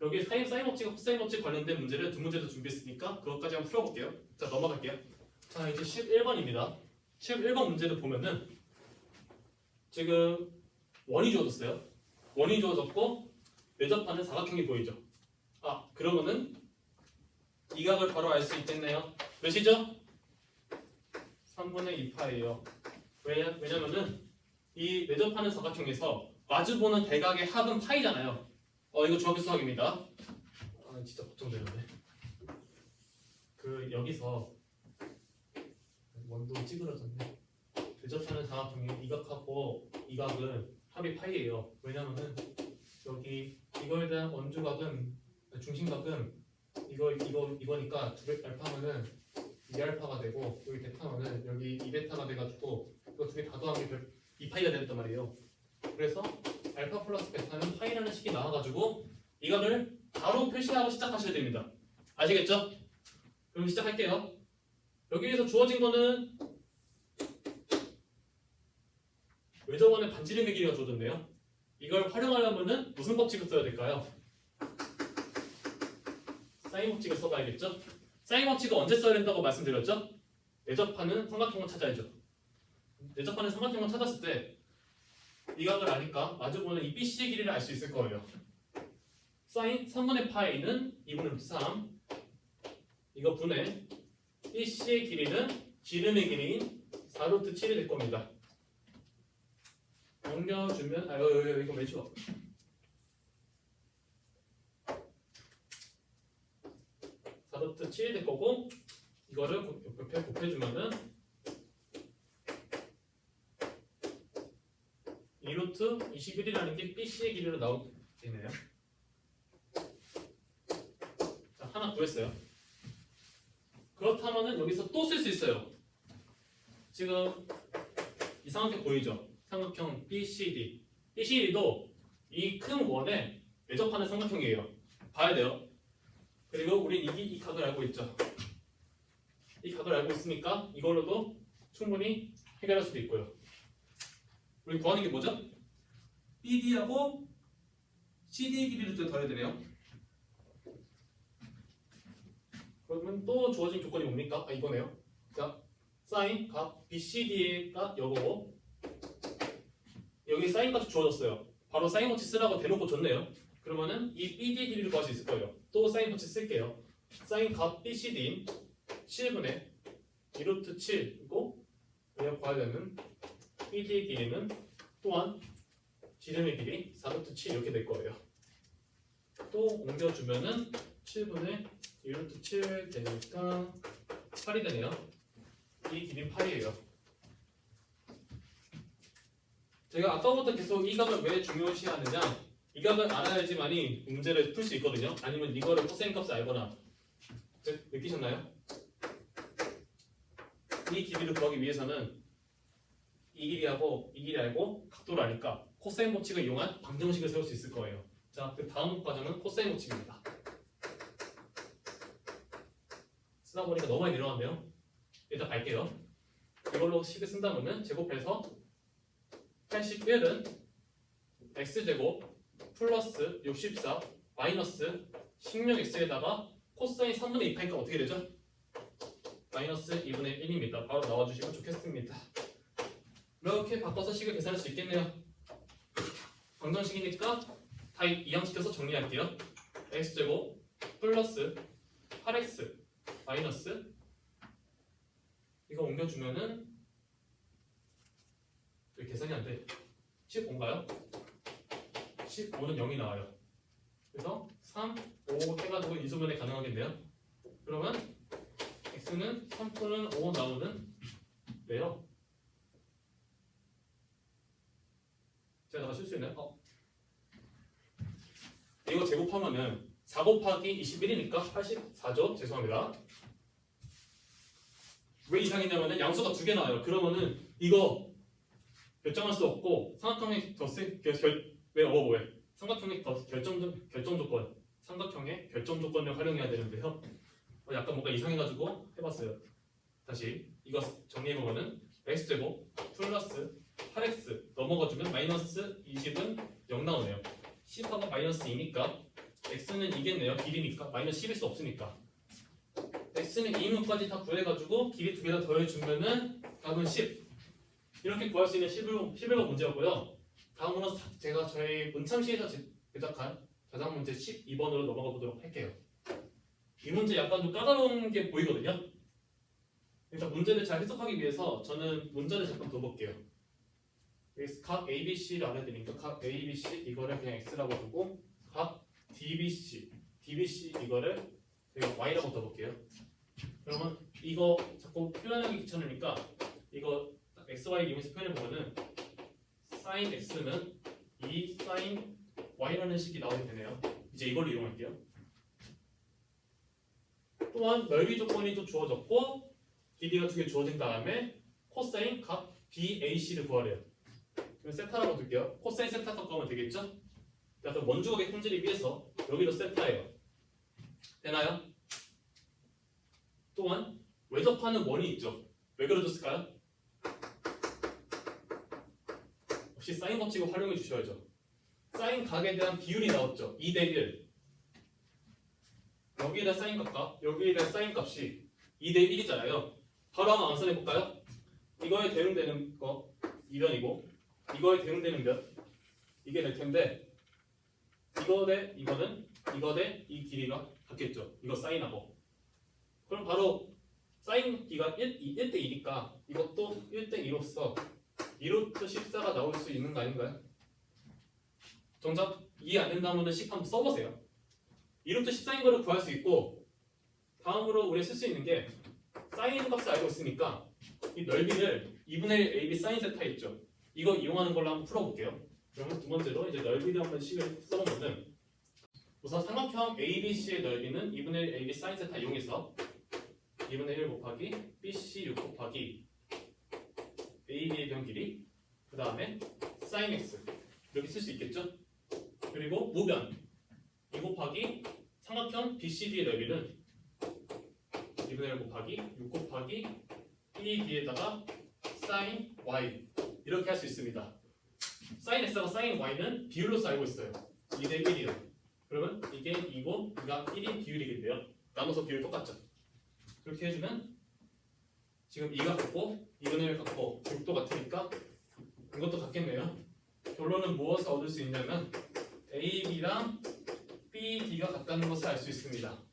여기 사인 법칙과 코사인 법칙 관련된 문제를 두 문제도 준비했으니까 그것까지 한번 풀어볼게요. 자, 넘어갈게요. 자, 이제 11번입니다. 11번 문제를 보면은 지금 원이 주어졌어요. 원이 주어졌고 내접하는 사각형이 보이죠. 아, 그러면은 이 각을 바로 알 수 있겠네요. 몇이죠? 3분의 2파예요. 왜냐면은 이 내접하는 사각형에서 마주보는 대각의 합은 파이잖아요. 이거 중학교 수학입니다. 아, 진짜 걱정되는데. 여기서 원도 찌그러졌네. 대접하는 사각형이 이 각하고 이 각은 합이 파이예요. 왜냐면은 여기 이거에 대한 원주각은 중심각은 이거니까 알파면은 2알파가 되고 여기 베타면은 여기 2베타가 돼가지고 이거 두 개 다 더하면 2파이가 됐단 말이에요. 그래서 알파 플러스 베타는 파이라는 식이 나와가지고 이거를 바로 표시하고 시작하셔야 됩니다. 아시겠죠? 그럼 시작할게요. 여기에서 주어진 거는 외접원의 반지름의 길이가 주어졌네요. 이걸 활용하려면은 무슨 법칙을 써야 될까요? 사인 법칙을 써봐야겠죠? 사인 법칙을 언제 써야 된다고 말씀드렸죠? 내접하는 삼각형을 찾아야죠. 내접하는 삼각형을 찾았을 때 이 각을 아니까 마주보는 이 BC의 길이를 알 수 있을 거예요. 사인 3분의 파이는 2분의 루트 3 이거 분의 BC의 길이는 지름의 길이인 4루트 7이 될 겁니다. 넘겨주면 이거 왜 쉬워? 루트 7이 될 거고 이거를 옆에 곱해주면은 2루트 21이라는 게 BC의 길이로 나오겠네요. 자, 하나 구했어요. 그렇다면은 여기서 또 쓸 수 있어요. 지금 이 삼각형 보이죠? 삼각형 BCD. BCD도 이 큰 원에 내접하는 삼각형이에요. 봐야 돼요. 그리고 우린 이 각을 알고 있죠. 이 각을 알고 있으니까 이걸로도 충분히 해결할 수도 있고요. 우리 구하는 게 뭐죠? BD하고 CD의 길이를 좀 더해야 되네요. 그러면 또 주어진 조건이 뭡니까? 이거네요. 자, 사인 각 BCD가 이거고 여기 사인 값이 주어졌어요. 바로 사인 법칙 쓰라고 대놓고 줬네요. 그러면은 이 BD의 길이를 구할 수 있을 거예요. 또 사인 법칙 쓸게요. 사인 값 BCD인 7분의 2루트 7이고 우리가 구하려면 BD의 길이는 또한 지름의 길이 4루트 7 이렇게 될 거예요. 또 옮겨주면은 7분의 2루트 7 되니까 8이 되네요. 이 길이는 8이에요. 제가 아까부터 계속 이 각을 왜 중요시하느냐, 이 각을 알아야지만이 문제를 풀 수 있거든요. 아니면 이거를 코사인 값을 알거나. 느끼셨나요? 이 길이를 구하기 위해서는 이 길이하고 이 길이 알고 각도를 아니까 코사인 법칙을 이용한 방정식을 세울 수 있을 거예요. 자, 그 다음 과정은 코사인 법칙입니다. 쓰다 보니까 너무 많이 내려왔네요. 일단 갈게요. 이걸로 식을 쓴다면 제곱해서 81은 x제곱 플러스 64 마이너스 16x에다가 코사인 3분의 2파니까 어떻게 되죠? 마이너스 2분의 1입니다. 바로 나와주시면 좋겠습니다. 이렇게 바꿔서 식을 계산할 수 있겠네요. 방정식이니까 다 이항시켜서 정리할게요. x제곱 플러스 8x 마이너스 이거 옮겨주면은 왜 계산이 안 돼? 15인가요? 15는 0이 나와요. 그래서 3, 5 해가지고 인수분해 가능하겠네요. 그러면 x는 3또는 5 나오는 네요. 제가 실수했나요? 이거 제곱하면은 4 곱하기 21이니까 84죠. 죄송합니다. 왜 이상했냐면은 양수가 두 개 나와요. 그러면은 이거 결정할 수 없고 삼각형의 삼각형의 결정 조건 삼각형의 결정 조건을 활용해야 되는데요. 약간 뭔가 이상해가지고 해봤어요. 다시 이거 정리해보면은 x제곱 플러스 8x 넘어가주면 마이너스 20은 0 나오네요. 10하고 마이너스 2니까 x는 이겠네요. 길이니까 마이너스 10일 수 없으니까 x는 2문까지 다 구해가지고 길이 두 개 다 더해주면은 답은 10 이렇게 구할 수 있는 11번 문제였고요. 다음으로 제가 저희 문참시에서 제작한 자작 문제 12번으로 넘어가 보도록 할게요. 이 문제 약간 좀 까다로운 게 보이거든요. 일단 문제를 잘 해석하기 위해서 저는 문제를 잠깐 더 볼게요. 각 ABC를 알아야 되니까 각 ABC 이거를 그냥 X라고 두고 각 DBC 이거를 Y라고 써볼게요. 그러면 이거 자꾸 표현하기 귀찮으니까 이거 XY 이용해서 표현해보면은 sin X는 2 sin Y라는 식이 나오게 되네요. 이제 이걸로 이용할게요. 또한 넓이 조건이 또 주어졌고 길이가 두 개 주어진 다음에 코사인 각 BAC를 구하래요. 그럼 세타라고 둘게요. 코사인 세타 섞으면 되겠죠? 그럼 원주각의 품질을 위해서 여기도 세타예요. 되나요? 또한 외접하는 원이 있죠. 왜 그려줬을까요? 역시 사인 법칙을 활용해 주셔야죠. 사인 각에 대한 비율이 나왔죠. 2대1 여기에 대한 사인 값과 여기에 대한 사인 값이 2대1이잖아요. 바로 한번 암산해볼까요? 이거에 대응되는 거 2변이고 이거에 대응되는 몇 이게 될 텐데 이거 대 이거는 이거 대 이 길이가 같겠죠. 이거 사인하고 그럼 바로 사인 기가 1대 2니까 이것도 1대 2로서 2루트 14가 나올 수 있는 거 아닌가요? 정답 이해 안 된다면 10 한번 써보세요. 2루트 14인 거를 구할 수 있고 다음으로 우리 쓸 수 있는 게 사인 값을 알고 있으니까 이 넓이를 2분의 1 AB 사인 세타 있죠. 이거 이용하는 걸로 한번 풀어볼게요. 그러면 두 번째로 이제 넓이를 한번 식을 써보면은 우선 삼각형 ABC의 넓이는 2분의 1 AB 사인 세타 이용해서 2분의 1 곱하기 BC 6 곱하기 AB의 변 길이 그 다음에 sin X 이렇게 쓸 수 있겠죠? 그리고 무변 2 곱하기 삼각형 BCD의 넓이는 2분의 1 곱하기 6 곱하기 BD에다가 sin Y 이렇게 할 수 있습니다. sin X와 sin Y는 비율로서 알고 있어요. 2대 1이요. 그러면 이게 2고 이가 1인 비율이겠네요. 나눠서 비율 똑같죠? 그렇게 해주면 지금 2가 같고 2분의 1 같고 6도 같으니까 이것도 같겠네요. 결론은 무엇을 얻을 수 있냐면 AB랑 BD가 같다는 것을 알 수 있습니다.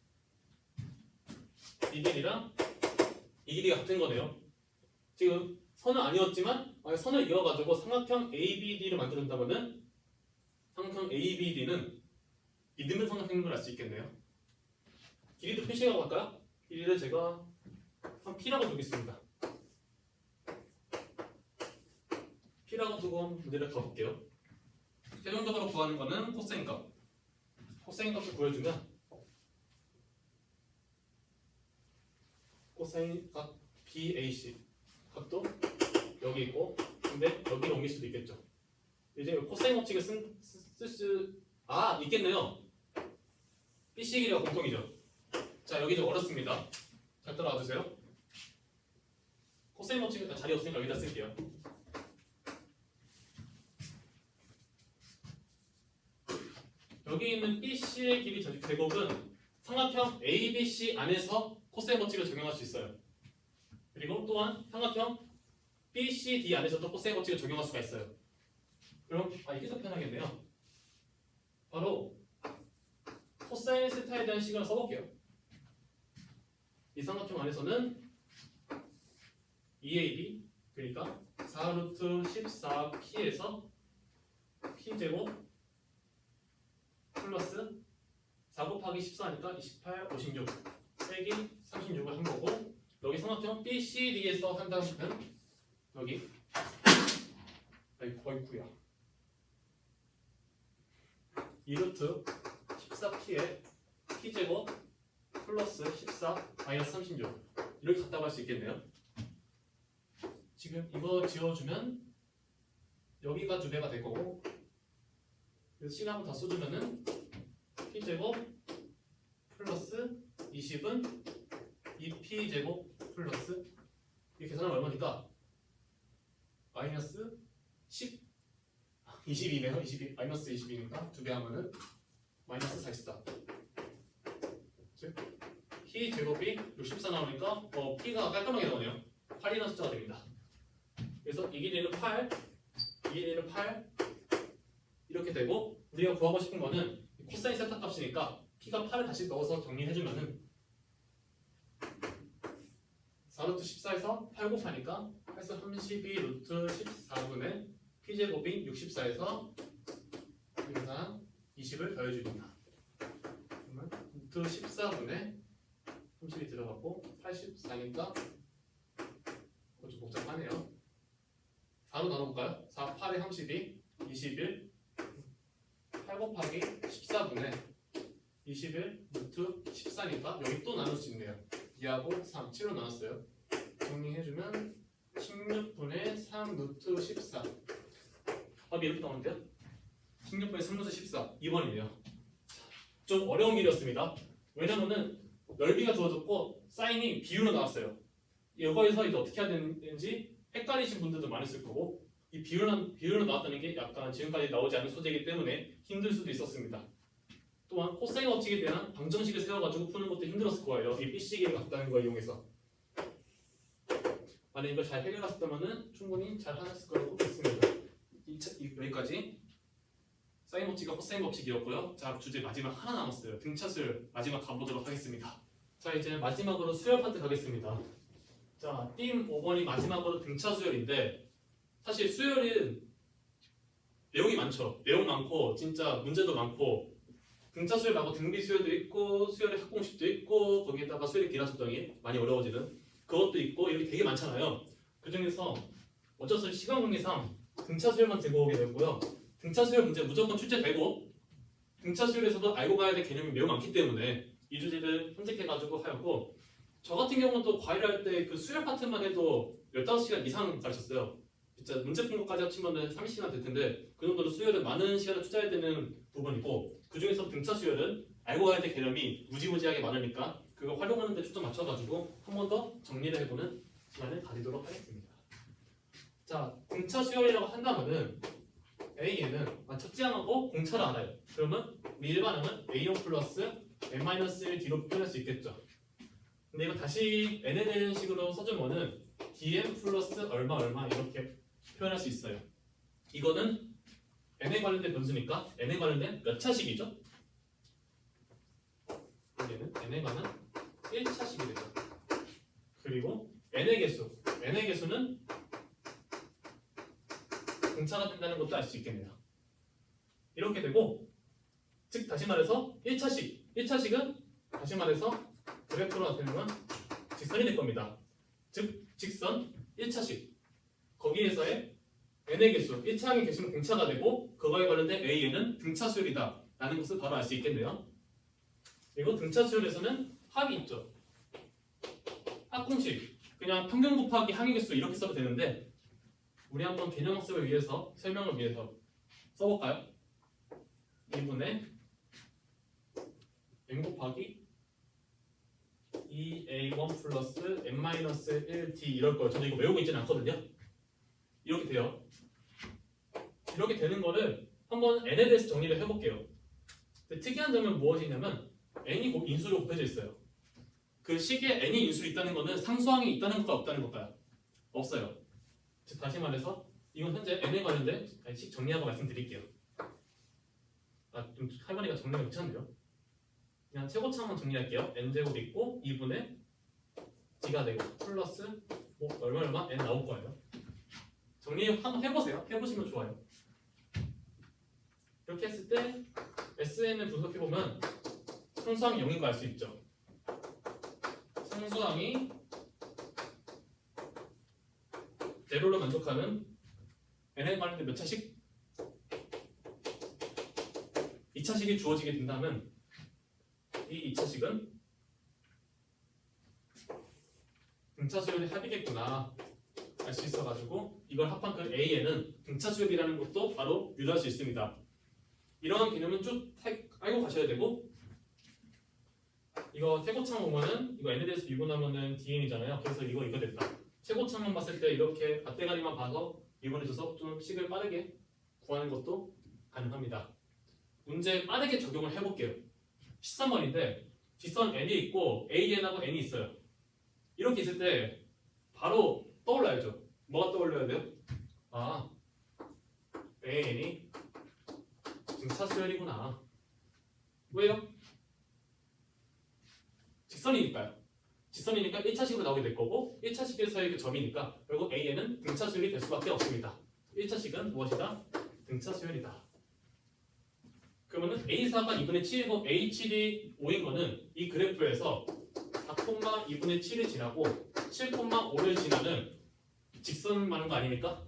이 길이랑 이 길이가 같은 거네요. 지금 선은 아니었지만 선을 이어가지고 삼각형 ABD를 만들었다면은 삼각형 ABD는 이등변 삼각형인 걸 알 수 있겠네요. 길이도 표시하고 갈까요? 길이를 제가 한 P라고 두겠습니다. P라고 두고 한번 문제를 가볼게요. 최종적으로 구하는 거는 코사인 값. 코사인 값을 구해주면 코사인 값 BAC 값도 여기 있고 근데 여기로 옮길 수도 있겠죠. 이제 코사인 법칙을 쓸 수 있겠네요. BC 길이가 공통이죠. 자 여기 좀 어렵습니다. 잘 따라와 주세요. 코사인 법칙 자리 없으니까 여기다 쓸게요. 여기 있는 BC의 길이 제곱은 삼각형 ABC 안에서 코사인 법칙을 적용할 수 있어요. 그리고 또한 삼각형 BCD 안에서도 코사인 법칙을 적용할 수가 있어요. 그럼 이게 더 편하겠네요. 바로 코사인 세타에 대한 식을 써볼게요. 이 삼각형 안에서는 2AB 그러니까 4루트 14P에서 P제곱 플러스 4 곱하기 14니까 28, 56 빼기 36을 한 거고, 여기 삼각형 BCD에서 한다는 여기 거의구야 2루트 14P에 P제곱 플러스 14 마이너스 36 이렇게 갖다고 할 수 있겠네요. 지금 이거 지워주면 여기가 2배가 될 거고, 그래서 시간 한번 더 써주면은 P제곱 플러스 20은 2P제곱 플러스 이 계산하면 얼마니까? 마이너스 10 22네요. 22 마이너스 22니까 2배 하면은 마이너스 44. 즉 P제곱이 64 나오니까 P가 깔끔하게 나오네요. 8이라는 숫자가 됩니다. 그래서 이 길이는 8, 이 길이는 8 이렇게 되고, 우리가 구하고 싶은 거는 코사인 세타 값이니까 P가 8을 다시 넣어서 정리해주면은 4루트 14에서 8 곱하니까 8서 32 루트 14분의 P제곱이 64에서 항상 20을 더해줍니다. 그러면 루트 14분의 30이 들어가고 84니까 좀 복잡하네요. 4로 나눠볼까요? 4, 8에 32, 21 8 곱하기 14분의 21 루트 14니까 여기 또 나눌 수 있네요. 2하고 3, 7로 나눴어요. 정리해주면 16분의 3 루트 14 답이 이렇게 나오는데요. 16분의 3 루트 14 2번이네요. 좀 어려운 길이었습니다. 왜냐면은 넓이가 주어졌고 사인이 비율로 나왔어요. 이거에서 이제 어떻게 해야 되는지 헷갈리신 분들도 많으실 거고, 이 비율로 나왔다는 게 약간 지금까지 나오지 않은 소재이기 때문에 힘들 수도 있었습니다. 또한 코사인 법칙에 대한 방정식을 세워가지고 푸는 것도 힘들었을 거예요. 이 BC기를 갖다는 걸 이용해서. 만약 이걸 잘 해결했다면 충분히 잘 하셨을 거라고 믿습니다. 여기까지 사인 법칙과 코사인 법칙이었고요. 자, 주제 마지막 하나 남았어요. 등차수열 마지막 가보도록 하겠습니다. 자, 이제 마지막으로 수열 파트 가겠습니다. 자, 띵 5번이 마지막으로 등차수열인데, 사실 수열은 내용이 많죠. 내용 많고 진짜 문제도 많고, 등차수열 말고 등비수열도 있고 수열의 합공식도 있고 거기에다가 수열의 기하sob정이 많이 어려워지는 그것도 있고 이렇게 되게 많잖아요. 그 중에서 어쩔 수 없이 시간 관계상 등차수열만 들고 오게 되고요. 등차수열 문제 무조건 출제되고, 등차수열에서도 알고 가야 될 개념이 매우 많기 때문에 이 주제를 선택해가지고 하였고, 저 같은 경우는 또 과외를 할 때 그 수열 파트만 해도 15시간 이상 가르쳤어요. 진짜 문제 푼 것까지 합치면 30시간 될 텐데, 그 정도로 수열은 많은 시간을 투자해야 되는 부분이고, 그 중에서 등차 수열은 알고 가야 될 개념이 무지무지하게 많으니까 그거 활용하는 데 초점 맞춰가지고 한 번 더 정리를 해보는 시간을 가지도록 하겠습니다. 자, 등차 수열이라고 한다면은 A에는 첫째항하고 공차를 알아요. 그러면 우리 일반항은 A1 플러스 N-1D로 표현할 수 있겠죠. 근데 이거 다시 N에 대한 식으로 써주면은 DM 플러스 얼마 얼마 이렇게 표현할 수 있어요. 이거는 N에 관련된 변수니까 N에 관련된 몇 차식이죠? 얘는 N에 관한 1차식이 되죠. 그리고 N의 개수는 공차가 된다는 것도 알 수 있겠네요. 이렇게 되고, 즉 다시 말해서 1차식은 다시 말해서 그래프로 나타내는 직선이 될 겁니다. 즉 직선 1차식, 거기에서의 n의 개수, 1차항의 개수는 공차가 되고 그거에 관련된 a는 등차 수열이다 라는 것을 바로 알 수 있겠네요. 그리고 등차 수열에서는 합이 있죠. 합공식, 그냥 평균 곱하기 항의 개수 이렇게 써도 되는데, 우리 한번 개념 학습을 위해서, 설명을 위해서 써볼까요? 2분의 n 곱하기 2a1 플러스 n-1d 이럴 거예요. 저는 이거 외우고 있지는 않거든요. 이렇게 돼요. 이렇게 되는 거를 한번 n에 대해서 정리를 해볼게요. 근데 특이한 점은 무엇이냐면 n이 인수로 곱해져 있어요. 그 식에 n이 인수로 있다는 거는 상수항이 있다는 것과 없다는 것과요. 없어요. 즉 다시 말해서 이건 현재 n에 관련된 식 정리하고 말씀드릴게요. 좀 할머니가 정리가 귀찮네요. 그냥 최고차만 정리할게요. n제곱 있고 2분의 d가 되고 플러스 뭐 얼마 n 나올 거예요. 정리 한번 해보세요. 해보시면 좋아요. 이렇게 했을 때 SN을 분석해보면 상수항이 0인 거 알 수 있죠. 상수항이 제로로 만족하는 n에 관련된 몇 차식? 2차식이 주어지게 된다면 이 2차식은 등차수열의 합이겠구나 알 수 있어가지고 이걸 합한 그 AN은 등차수열이라는 것도 바로 유도할 수 있습니다. 이러한 개념은 쭉 알고 가셔야 되고 이거 최고창 보면은 이거 n에 대해서 미분하면은 dn이잖아요. 그래서 이거 됐다. 최고창만 봤을 때 이렇게 앞대가리만 봐서 미분해줘서 좀 식을 빠르게 구하는 것도 가능합니다. 문제 빠르게 적용을 해볼게요. 13번인데 뒷선 n이 있고 an하고 n이 있어요. 이렇게 있을 때 바로 떠올라야죠. 뭐가 떠올려야 돼요? 아, an이 등차수열이구나. 왜요? 직선이니까요. 직선이니까 1차식으로 나오게 될 거고 1차식에서의 그 점이니까 결국 an은 등차수열이 될 수밖에 없습니다. 1차식은 무엇이다? 등차수열이다. 그러면은 A4가 2분의 7이고 A7이 5인 거는 이 그래프에서 4,2분의 7을 지나고 7,5를 지나는 직선 말하는 거 아닙니까?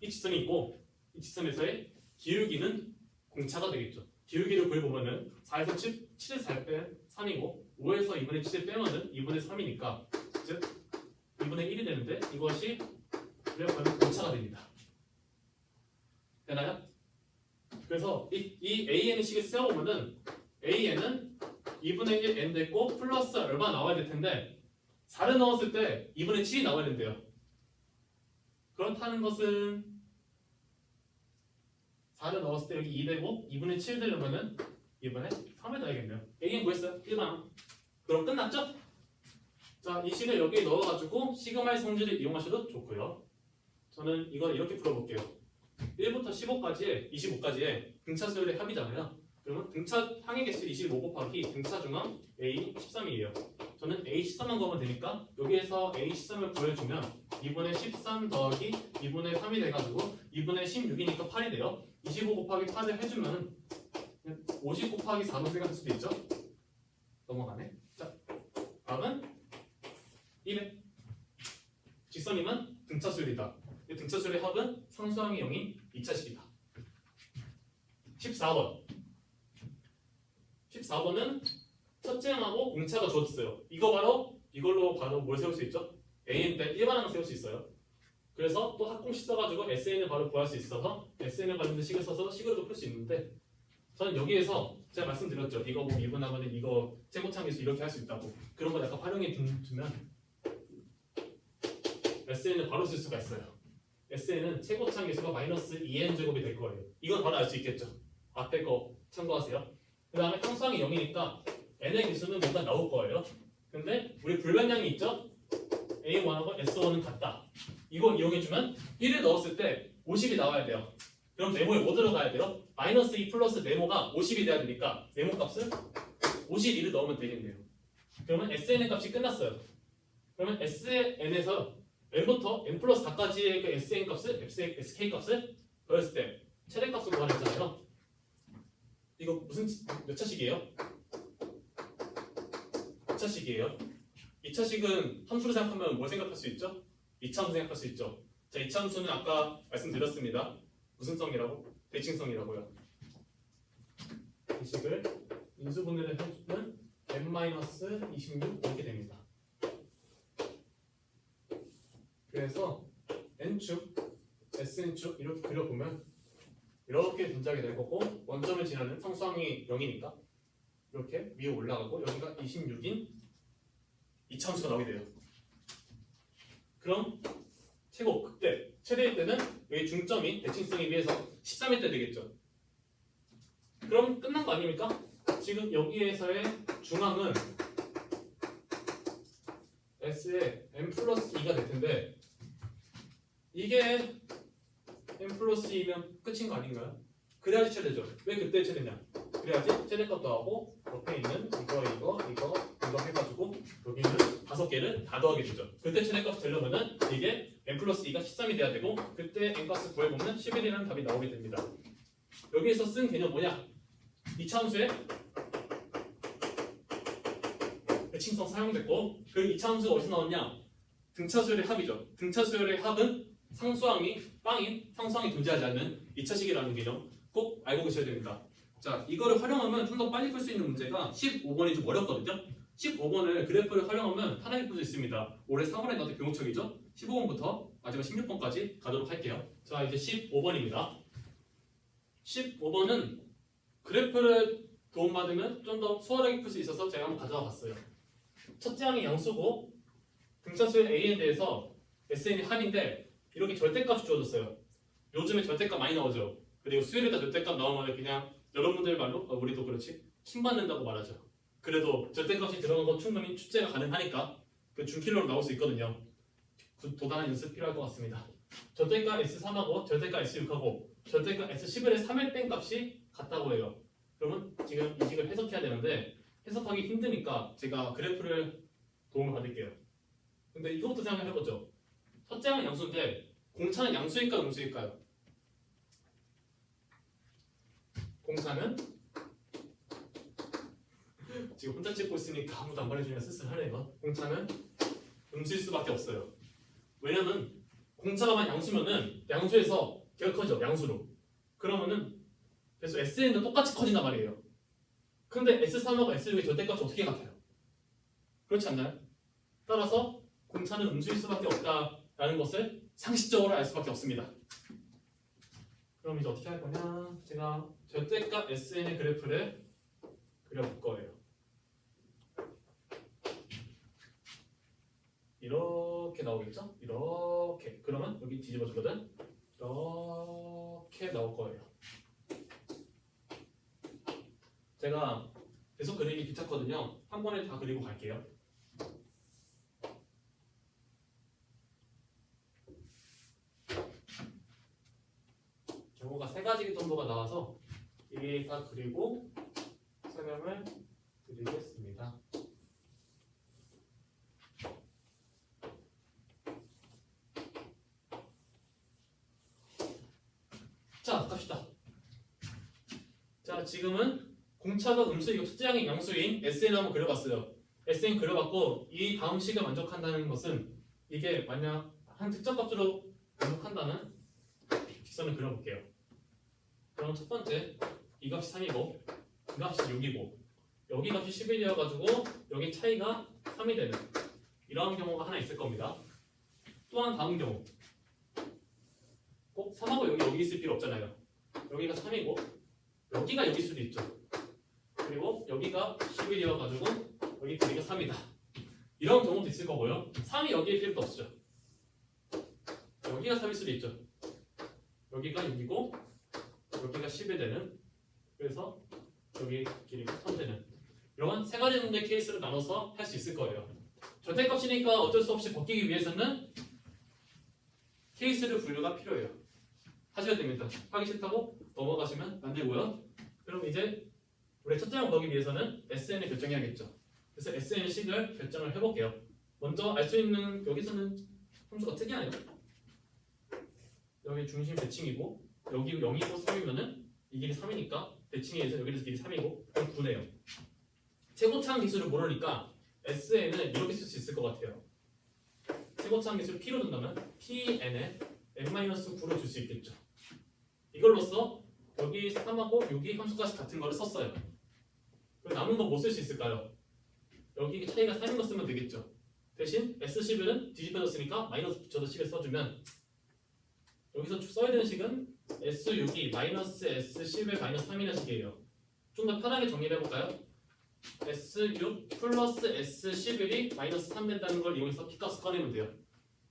이 직선이 있고 이 직선에서의 기울기는 공차가 되겠죠. 기울기를 구해보면은 4에서 7에서 4 빼면 3이고 5에서 2분의 7을 빼면은 2분의 3이니까 즉 2분의 1이 되는데 이것이 그래프는 공차가 됩니다. 되나요? 그래서 이 AN의 식을 세워보면은 AN은 2분의 1 n 됐고 플러스 얼마 나와야 될 텐데 4를 넣었을 때 2분의 7이 나와야 된대요. 그렇다는 것은 4를 넣었을 때 여기 2 되고 2분의 7 되려면은 2분의 3을 넣어야겠네요. AN 구했어요. 1만. 그럼 끝났죠? 자, 이 식을 여기에 넣어가지고 시그마의 성질을 이용하셔도 좋고요. 저는 이걸 이렇게 풀어볼게요. 1부터 15까지의 25까지의 등차수열의 합이잖아요. 그러면 등차 항의 개수 25 곱하기 등차 중앙 A 13이에요. 저는 A 13만 구하면 되니까 여기에서 A 13을 구해주면 2분의 13 더하기 2분의 3이 돼가지고 2분의 16이니까 8이 돼요. 25 곱하기 8을 해주면 50 곱하기 4로 생각할 수도 있죠. 넘어가네. 자, 답은 1회. 직선이면 등차수열이다. 등차수열의 합은 상수항이 0인 2차식이다. 14번. 14번은 첫째 항하고 공차가 주어졌어요. 이걸로 바로 뭘 세울 수 있죠? AN 대 일반항을 세울 수 있어요. 그래서 또 합공식 써가지고 SN을 바로 구할 수 있어서 SN을 관련된 식을 써서 식으로도 풀 수 있는데 저는 여기에서 제가 말씀드렸죠. 이거 뭐 미분하면 이거 최고창계수 이렇게 할 수 있다고. 그런 거 약간 활용해 두면 SN을 바로 쓸 수가 있어요. SN은 최고창계수가 마이너스 2n제곱이 될 거예요. 이건 바로 알 수 있겠죠. 앞에 거 참고하세요. 그 다음에 상수항이 0이니까 n의 개수는 뭔가 나올 거예요. 근데 우리 불변량이 있죠? A1하고 S1은 같다. 이거 이용해주면 1을 넣었을 때 50이 나와야 돼요. 그럼 네모에 뭐 들어가야 돼요? 마이너스 2 플러스 네모가 50이 돼야 되니까 네모 값을 51을 넣으면 되겠네요. 그러면 SN의 값이 끝났어요. 그러면 SN에서 n부터 n 플러스 4까지의 그 SN 값을 SK 값을 더했을 때 최대값을 구하랬잖아요. 이거 몇 차식이에요? 2차식이에요. 2차식은 함수로 생각하면 뭘 생각할 수 있죠? 2차함수 생각할 수 있죠. 자, 2차함수는 아까 말씀드렸습니다. 무슨 성이라고? 대칭성이라고요. 이 식을 인수분해를 해주면 n-26 이렇게 됩니다. 그래서 n축, sn축 이렇게 그려보면 이렇게 분작이 될 거고 원점을 지나는 상수항이 0이니까 이렇게 위로 올라가고 여기가 26인 이차함수가 나오게 돼요. 그럼 최고 극대 최대일 때는 여기 중점이 대칭성에 비해서 13일 때 되겠죠. 그럼 끝난 거 아닙니까? 지금 여기에서의 중앙은 S의 n 플러스 2가 될 텐데 이게 n 플러스 2면 끝인 거 아닌가요? 그래야지 최대죠. 왜 그때 최대냐? 그래야지 최대값도 하고 옆에 있는 이거 해가지고 여기는 5개를 다 더하게 되죠. 그때 최대값 되려면은 이게 n 플러스 2가 13이 돼야 되고 그때 n 값을 구해보면 11이라는 답이 나오게 됩니다. 여기에서 쓴 개념 뭐냐? 이차함수의 대칭성 사용됐고 그 이차함수가 어디서 나왔냐? 등차수열의 합이죠. 등차수열의 합은 상수항이 빵인 상수항이 존재하지 않는 2차식이라는 개념 꼭 알고 계셔야 됩니다. 자, 이거를 활용하면 좀 더 빨리 풀 수 있는 문제가 15번이 좀 어렵거든요. 15번을 그래프를 활용하면 편하게 풀 수 있습니다. 올해 3월에 나왔던 교육책이죠. 15번부터 마지막 16번까지 가도록 할게요. 자, 이제 15번입니다. 15번은 그래프를 도움받으면 좀 더 수월하게 풀 수 있어서 제가 한번 가져와 봤어요. 첫째 항이 양수고 등차수의 a에 대해서 SN이 합인데 이렇게 절대값이 주어졌어요. 요즘에 절대값 많이 나오죠. 그리고 수열에다 절대값 나오면 그냥 여러분들 말로 우리도 그렇지 킹 받는다고 말하죠. 그래도 절대값이 들어간 거 충분히 출제가 가능하니까 그 준킬러로 나올 수 있거든요. 도단한 연습 필요할 것 같습니다. 절대값 S3하고 절대값 S6하고 절대값 S11의 3의 뺀 값이 같다고 해요. 그러면 지금 이 식을 해석해야 되는데 해석하기 힘드니까 제가 그래프를 도움을 받을게요. 근데 이것도 생각해보죠. 첫째 항은 양수인데 공차는 양수일까요? 음수일까요? 공차는 지금 혼자 찍고 있으니까 아무도 안 말해주면 쓸쓸하네요. 공차는 음수일 수밖에 없어요. 왜냐면 공차가만 양수면은 양수에서 걔가 커져 양수로. 그러면은 그래서 SN도 똑같이 커진단 말이에요. 근데 S3하고 S6의 절대값이 어떻게 같아요? 그렇지 않나요? 따라서 공차는 음수일 수밖에 없다라는 것을 상식적으로 알 수밖에 없습니다. 그럼 이제 어떻게 할 거냐? 제가 절대값 SN의 그래프를 그려볼 거예요. 이렇게 나오겠죠? 이렇게. 그러면 여기 뒤집어 주거든. 이렇게 나올 거예요. 제가 계속 그리기 귀찮거든요. 한 번에 다 그리고 갈게요. 경우가 3가지 정도가 나와서 이게 다 그리고 설명을 드리겠습니다. 자, 갑시다. 자, 지금은 공차가 음수이고 첫째 항이 양수인 SN 한번 그려봤어요. SN 그려봤고 이 다음 식을 만족한다는 것은 이게 만약 한 특정 값으로 만족한다는 직선을 그려볼게요. 그럼 첫 번째 이 값이 3이고 이 값이 6이고 여기 값이 11이어가지고 여기 차이가 3이 되는 이러한 경우가 하나 있을 겁니다. 또한 다음 경우 꼭 3하고 여기 있을 필요 없잖아요. 여기가 3이고 여기가 여기일 수도 있죠. 그리고 여기가 11이어가지고 여기 길이가 3이다. 이런 경우도 있을 거고요. 3이 여기에 필요도 없죠. 여기가 3일 수도 있죠. 여기가 6이고 여기가 10이 되는 그래서 여기 길이가 3 되는 이런 3가지 정도의 케이스를 나눠서 할 수 있을 거예요. 절대값이니까 어쩔 수 없이 벗기기 위해서는 케이스를 분류가 필요해요. 하셔야 됩니다. 하기 싫다고 넘어가시면 안 되고요. 그럼 이제 우리 첫째 항 구하기 위해서는 SN을 결정해야겠죠. 그래서 SN의 식을 결정을 해볼게요. 먼저 알 수 있는 여기서는 함수가 특이하네요. 여기 중심 대칭이고 여기 0이고 3이면은 이 길이 3이니까 대칭에 의해서 여기서 길이 3이고 그럼 9네요. 최고차항 기술을 모르니까 SN을 이렇게 쓸 수 있을 것 같아요. 최고차항 기술을 P로 둔다면 PN에 n-9로 줄 수 있겠죠. 이걸로써 여기 3하고 6이 함수값이 같은 거를 썼어요. 그럼 남은 거 뭐 쓸 수 있을까요? 여기 차이가 3인 거 쓰면 되겠죠. 대신 S11은 뒤집혀졌으니까 마이너스 붙여서 식을 써주면 여기서 써야 되는 식은 S6이 마이너스 S11 마이너스 3이라는 식이에요. 좀 더 편하게 정리를 해볼까요? S6 플러스 S11이 마이너스 3 된다는 걸 이용해서 P값을 꺼내면 돼요.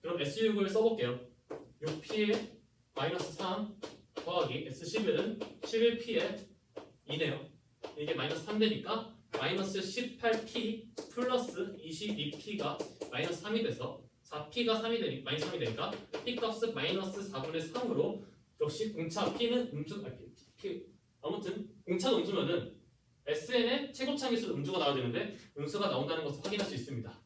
그럼 S6을 써볼게요. 6P에 마이너스 3 더하기 S11은 11P에 2네요. 이게 마이너스 3 되니까 마이너스 18P 플러스 22P가 마이너스 3이 돼서 4P가 3이 되니 마이너스 3이 되니까 P값은 마이너스 4분의 3으로 역시 공차 P는 음수 아무튼 공차가 음수면은 SN의 최고차항계수 음수가 나와야 되는데 음수가 나온다는 것을 확인할 수 있습니다.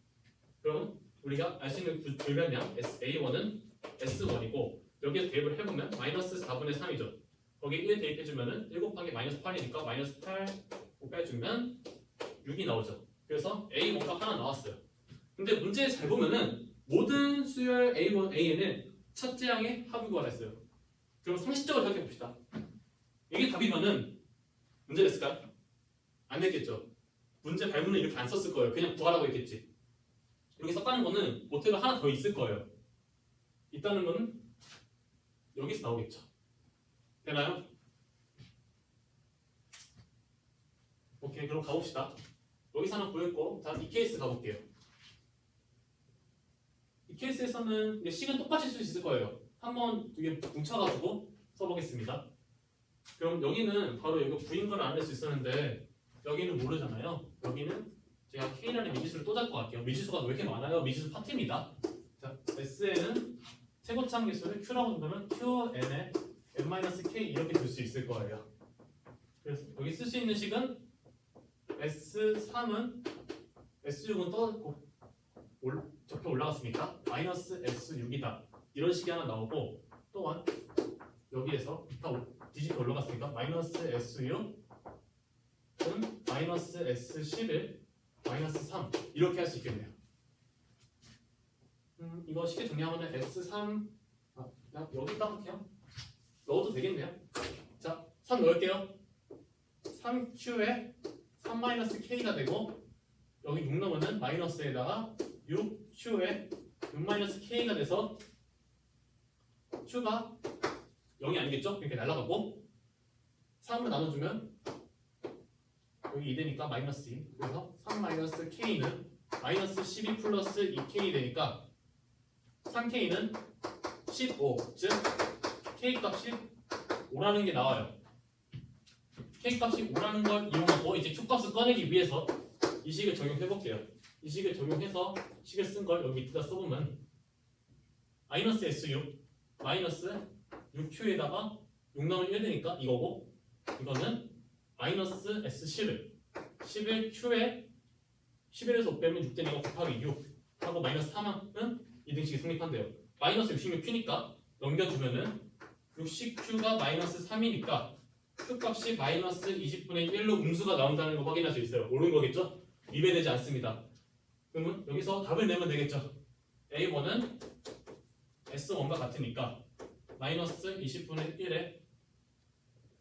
그럼 우리가 알 수 있는 불변량 A1은 S1이고 여기에 대입을 해보면 마이너스 4분의 3이죠. 거기에 1 대입해주면은 1 곱하기 마이너스 8이니까 마이너스 8 빼주면 6이 나오죠. 그래서 A 값 하나 나왔어요. 근데 문제 잘 보면은 모든 수열 A1, A에는 첫째 항의 합을 구하라 했어요. 그럼 상식적으로 생각해 봅시다. 이게 답이면은 문제 됐을까요? 안 됐겠죠. 문제 발문을 이렇게 안 썼을 거예요. 그냥 구하라고 했겠지. 여기 썼다는 거는 모태가 하나 더 있을 거예요. 있다는 거는 여기서 나오겠죠. 되나요? 오케이, 그럼 가봅시다. 여기서 하나 구했고, 자, 이 케이스 가볼게요. 이 케이스에서는 식은 똑같이 쓸 수 있을 거예요. 한번 두 개 뭉쳐가지고 써보겠습니다. 그럼 여기는 바로 여기 부인 걸 안 낼 수 있었는데 여기는 모르잖아요. 여기는 제가 K라는 미지수를 또 잡고 갈게요. 미지수가 왜 이렇게 많아요? 미지수 파트입니다. 자, SN은 최고차항계수를 Q라고 한다면 QN에 N-K 이렇게 줄 수 있을 거예요. 그래서 여기 쓸 수 있는 식은 S3은 S6은 떠 적혀 올라갔으니까 마이너스 S6이다. 이런 식이 하나 나오고 또한 여기에서 다 뒤집혀 올라갔으니까 마이너스 S6은 마이너스 S11 마이너스 3 이렇게 할 수 있겠네요. 이거 쉽게 정리하면 S3 여기다 할게요. 넣어도 되겠네요. 자, 3 넣을게요. 3Q에 3-K가 되고 여기 6 넣으면 마이너스에다가 6Q에 6-K가 돼서 Q가 0이 아니겠죠? 이렇게 날아가고 3으로 나눠주면 여기 2 되니까 마이너스 2. 그래서 3-K는 마이너스 12 플러스 2K 되니까 3K는 15. 즉 K값이 5라는 게 나와요. K값이 5라는 걸 이용하고 이제 Q값을 꺼내기 위해서 이 식을 적용해 볼게요. 이 식을 적용해서 식을 쓴 걸 여기 밑에다 써보면 마이너스 S6 마이너스 6Q에다가 6 나오면 1 되니까 이거고 이거는 마이너스 S11 11Q에 11에서 5 빼면 6 되니까 곱하기 6 하고 마이너스 3은 이등식이 성립한대요. 마이너스 66Q니까 넘겨주면은 60Q가 마이너스 3이니까 Q값이 마이너스 20분의 1로 음수가 나온다는 거 확인할 수 있어요. 옳은 거겠죠? 위배되지 않습니다. 그러면 여기서 답을 내면 되겠죠. A1은 S1과 같으니까 마이너스 20분의 1에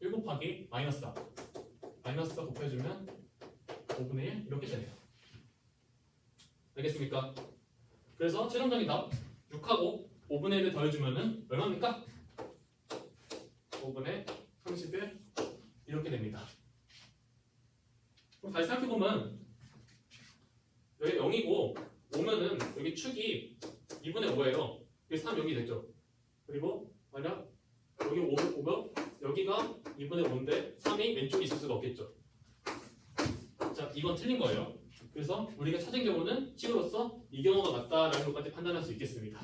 1 곱하기 마이너스 4 마이너스 4 곱해주면 5분의 1 이렇게 되네요. 알겠습니까? 그래서 최종적인 답 6하고 5분의 1을 더해주면은 얼마입니까? 5분의 31 이렇게 됩니다. 그럼 다시 생각해보면 여기 0이고 5면은 여기 축이 2분의 5예요. 여기 3 여기 됐죠. 그리고 만약 여기 5면 여기가 2분의 5인데 3이 왼쪽에 있을 수가 없겠죠. 자, 이건 틀린 거예요. 그래서 우리가 찾은 경우는 식으로서 이 경우가 맞다라는 것까지 판단할 수 있겠습니다.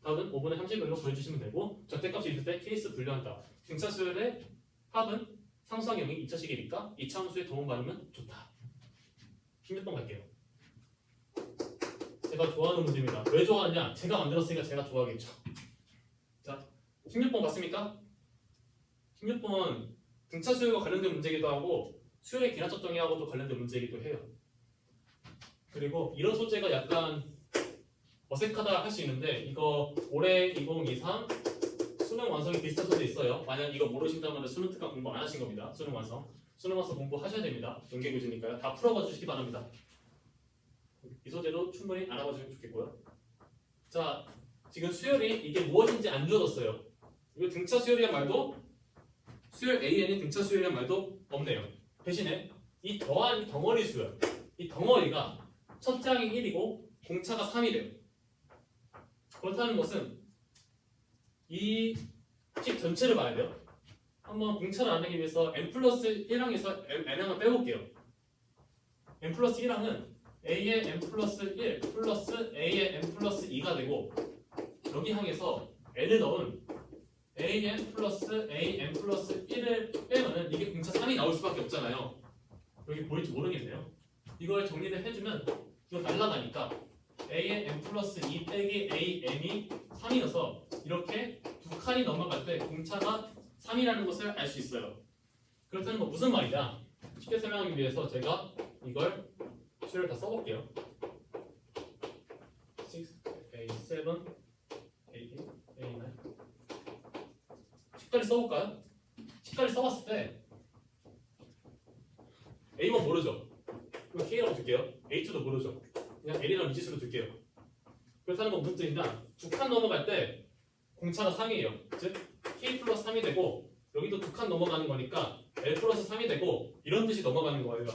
답은 5분의 30으로 보여주시면 되고 절대값이 있을 때 케이스 분류한다. 등차수열의 합은 상수항형이 2차식이니까 2차 함수에 도움 받으면 좋다. 16번 갈게요. 제가 좋아하는 문제입니다. 왜 좋아하냐? 제가 만들었으니까 제가 좋아하겠죠. 자, 16번 봤습니까? 16번 등차 수열과 관련된 문제이기도 하고 수열의 기하적 정의하고도 관련된 문제이기도 해요. 그리고 이런 소재가 약간 어색하다 할 수 있는데 이거 올해 2023 수능 완성이 비슷한 소재 있어요. 만약 이거 모르신다면 수능 특강 공부 안 하신 겁니다. 수능 완성 공부하셔야 됩니다. 연계교재니까요. 다 풀어봐 주시기 바랍니다. 이 소재도 충분히 알아봐 주시면 좋겠고요. 자, 지금 수열이 이게 무엇인지 안 주어졌어요. 이거 등차 수열이란 말도 수열 AN이 등차 수열이란 말도 없네요. 대신에 이 더한 이 덩어리 수요. 이 덩어리가 첫째 항이 1이고 공차가 3이래요. 그렇다는 것은 이 식 전체를 봐야 돼요. 한번 공차를 알기 위해서 n 플러스 1항에서 n항을 빼볼게요. n 플러스 1항은 a의 n 플러스 1 플러스 a의 n 플러스 2가 되고 여기 항에서 n을 넣은 an 플러스 a n 플러스 1을 빼면은 이게 공차 3이 나올 수밖에 없잖아요. 여기 보일지 모르겠네요. 이걸 정리를 해주면 이거 날라가니까 a의 n 플러스 2 빼기 a n이 3이어서 이렇게 두 칸이 넘어갈 때 공차가 3이라는 것을 알 수 있어요. 그렇다는 건 무슨 말이냐? 쉽게 설명하기 위해서 제가 이걸 수를 다 써볼게요. 6, A7, A8, A9 10까지 써볼까요? 10까지 써봤을 때 A1 모르죠? 그럼 K라고 줄게요. A2도 모르죠? 그냥 L이랑 미지수로 줄게요. 그렇다는 건 무슨 뜻이냐? 두 칸 넘어갈 때 공차가 3이에요. 즉 K 플러스 3이 되고 여기도 두 칸 넘어가는 거니까 L 플러스 3이 되고 이런 뜻이 넘어가는 거예요.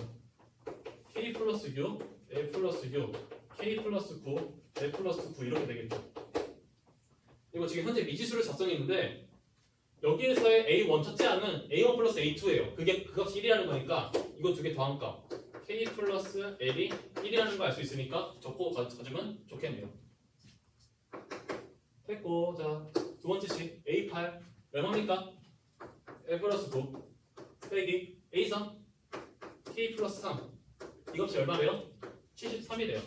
K 플러스 6, L 플러스 6, K 플러스 9, L 플러스 9 이렇게 되겠죠. 이거 지금 현재 미지수를 작성했는데 여기에서의 A1 첫째 항은 A1 플러스 A2예요. 그게 그 값이 1이라는 거니까 이거 두 개 더한 값 K 플러스 L이 1이라는 걸 알 수 있으니까 적고 가주면 좋겠네요. 됐고 자 두 번째 식 A8 얼마입니까? L 플러스 9 빼기 A3 K 플러스 3 이 값이 얼마래요? 73이래요.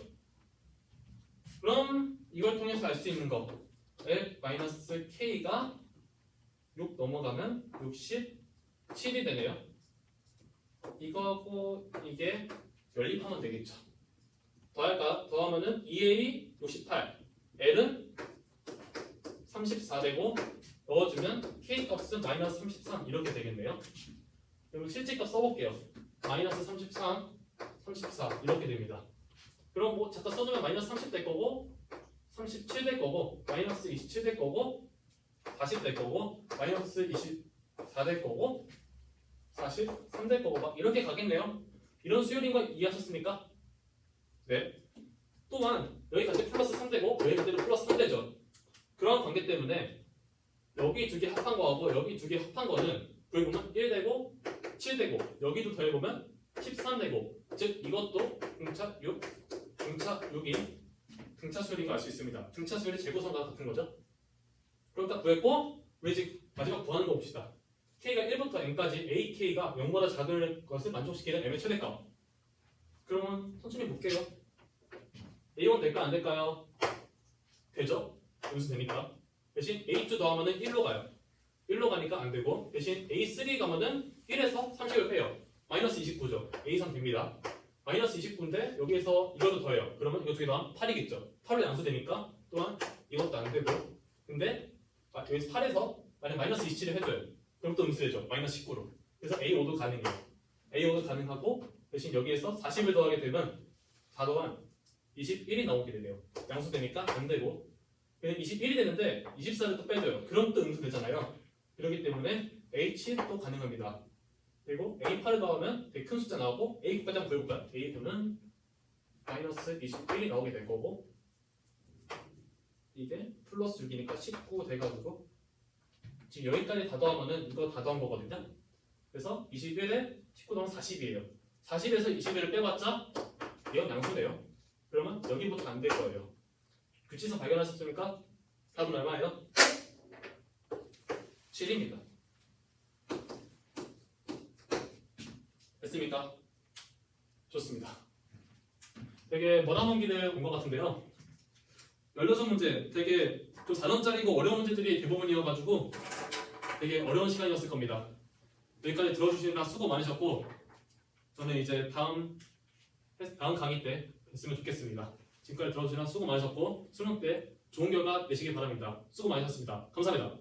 그럼 이걸 통해서 알 수 있는 거 L 마이너스 K가 6 넘어가면 67이 되네요. 이거하고 이게 연립하면 되겠죠. 더할까? 더하면은 2L이 68 L은 34 되고 넣어주면 K 값은 마이너스 33 이렇게 되겠네요. 그리고 실제값 써볼게요. 마이너스 33, 34 이렇게 됩니다. 그럼 뭐 잠깐 써주면 마이너스 30 될 거고 37 될 거고 마이너스 27 될 거고 40 될 거고 마이너스 24 될 거고 43 될 거고 막 이렇게 가겠네요. 이런 수열인 거 이해하셨습니까? 네. 또한 여기까지 플러스 3 되고 여기까지 플러스 3 되죠. 그런 관계 때문에 여기 두 개 합한 거하고 여기 두 개 합한 거는 여기 보면 1 되고 7 되고 여기도 더해보면 13 되고 즉 이것도 등차 6, 등차 6인 등차 수열인 거 알 수 있습니다. 등차 수열이 제곱선과 같은 거죠. 그럼 딱 구했고 우리 이제 마지막 구하는 거 봅시다. K가 1부터 N까지 AK가 0보다 작은 것을 만족시키는 M의 최대값. 그러면 천천히 볼게요. A1 될까 안 될까요? 되죠? 여기서 되니까. 대신 A2 더하면은 1로 가요. 1로 가니까 안 되고 대신 A3 가면은 1에서 30을 빼요. 마이너스 29죠. A3 됩니다. 마이너스 29인데 여기에서 이것도 더해요. 그러면 이거 두 개 더하면 8이겠죠. 8로 양수되니까 또한 이것도 안 되고 근데 여기서 8에서 만약 마이너스 27을 해줘요. 그럼 또 음수되죠. 마이너스 19로. 그래서 A5도 가능해요. A5도 가능하고 대신 여기에서 40을 더하게 되면 4 더한 21이 나오게 되네요. 양수되니까 안 되고 21이 되는데 24를 또 빼줘요. 그럼 또 음수되잖아요. 그렇기 때문에 H도 가능합니다. 그리고 A8을 더하면 되게 큰 숫자 나오고 A9까지 한번 구해볼까요? A9는 마이너스 21이 나오게 될 거고 이게 플러스 6이니까 19 돼가지고 지금 여기까지 다 더하면은 이거 다 더한 거거든요. 그래서 21에 19 더하면 40이에요. 40에서 21을 빼봤자 이건 양수돼요. 그러면 여기부터 안 될 거예요. 규칙성 발견하셨습니까? 답은 얼마예요? 7입니다. 됐습니까? 좋습니다. 되게 머나먼 길을 온 것 같은데요. 16문제 되게 좀 4원짜리고 어려운 문제들이 대부분이어가지고 되게 어려운 시간이었을 겁니다. 여기까지 들어주시느라 수고 많으셨고 저는 이제 다음 강의 때 뵀으면 좋겠습니다. 지금까지 들어주시느라 수고 많으셨고 수능 때 좋은 결과 내시길 바랍니다. 수고 많으셨습니다. 감사합니다.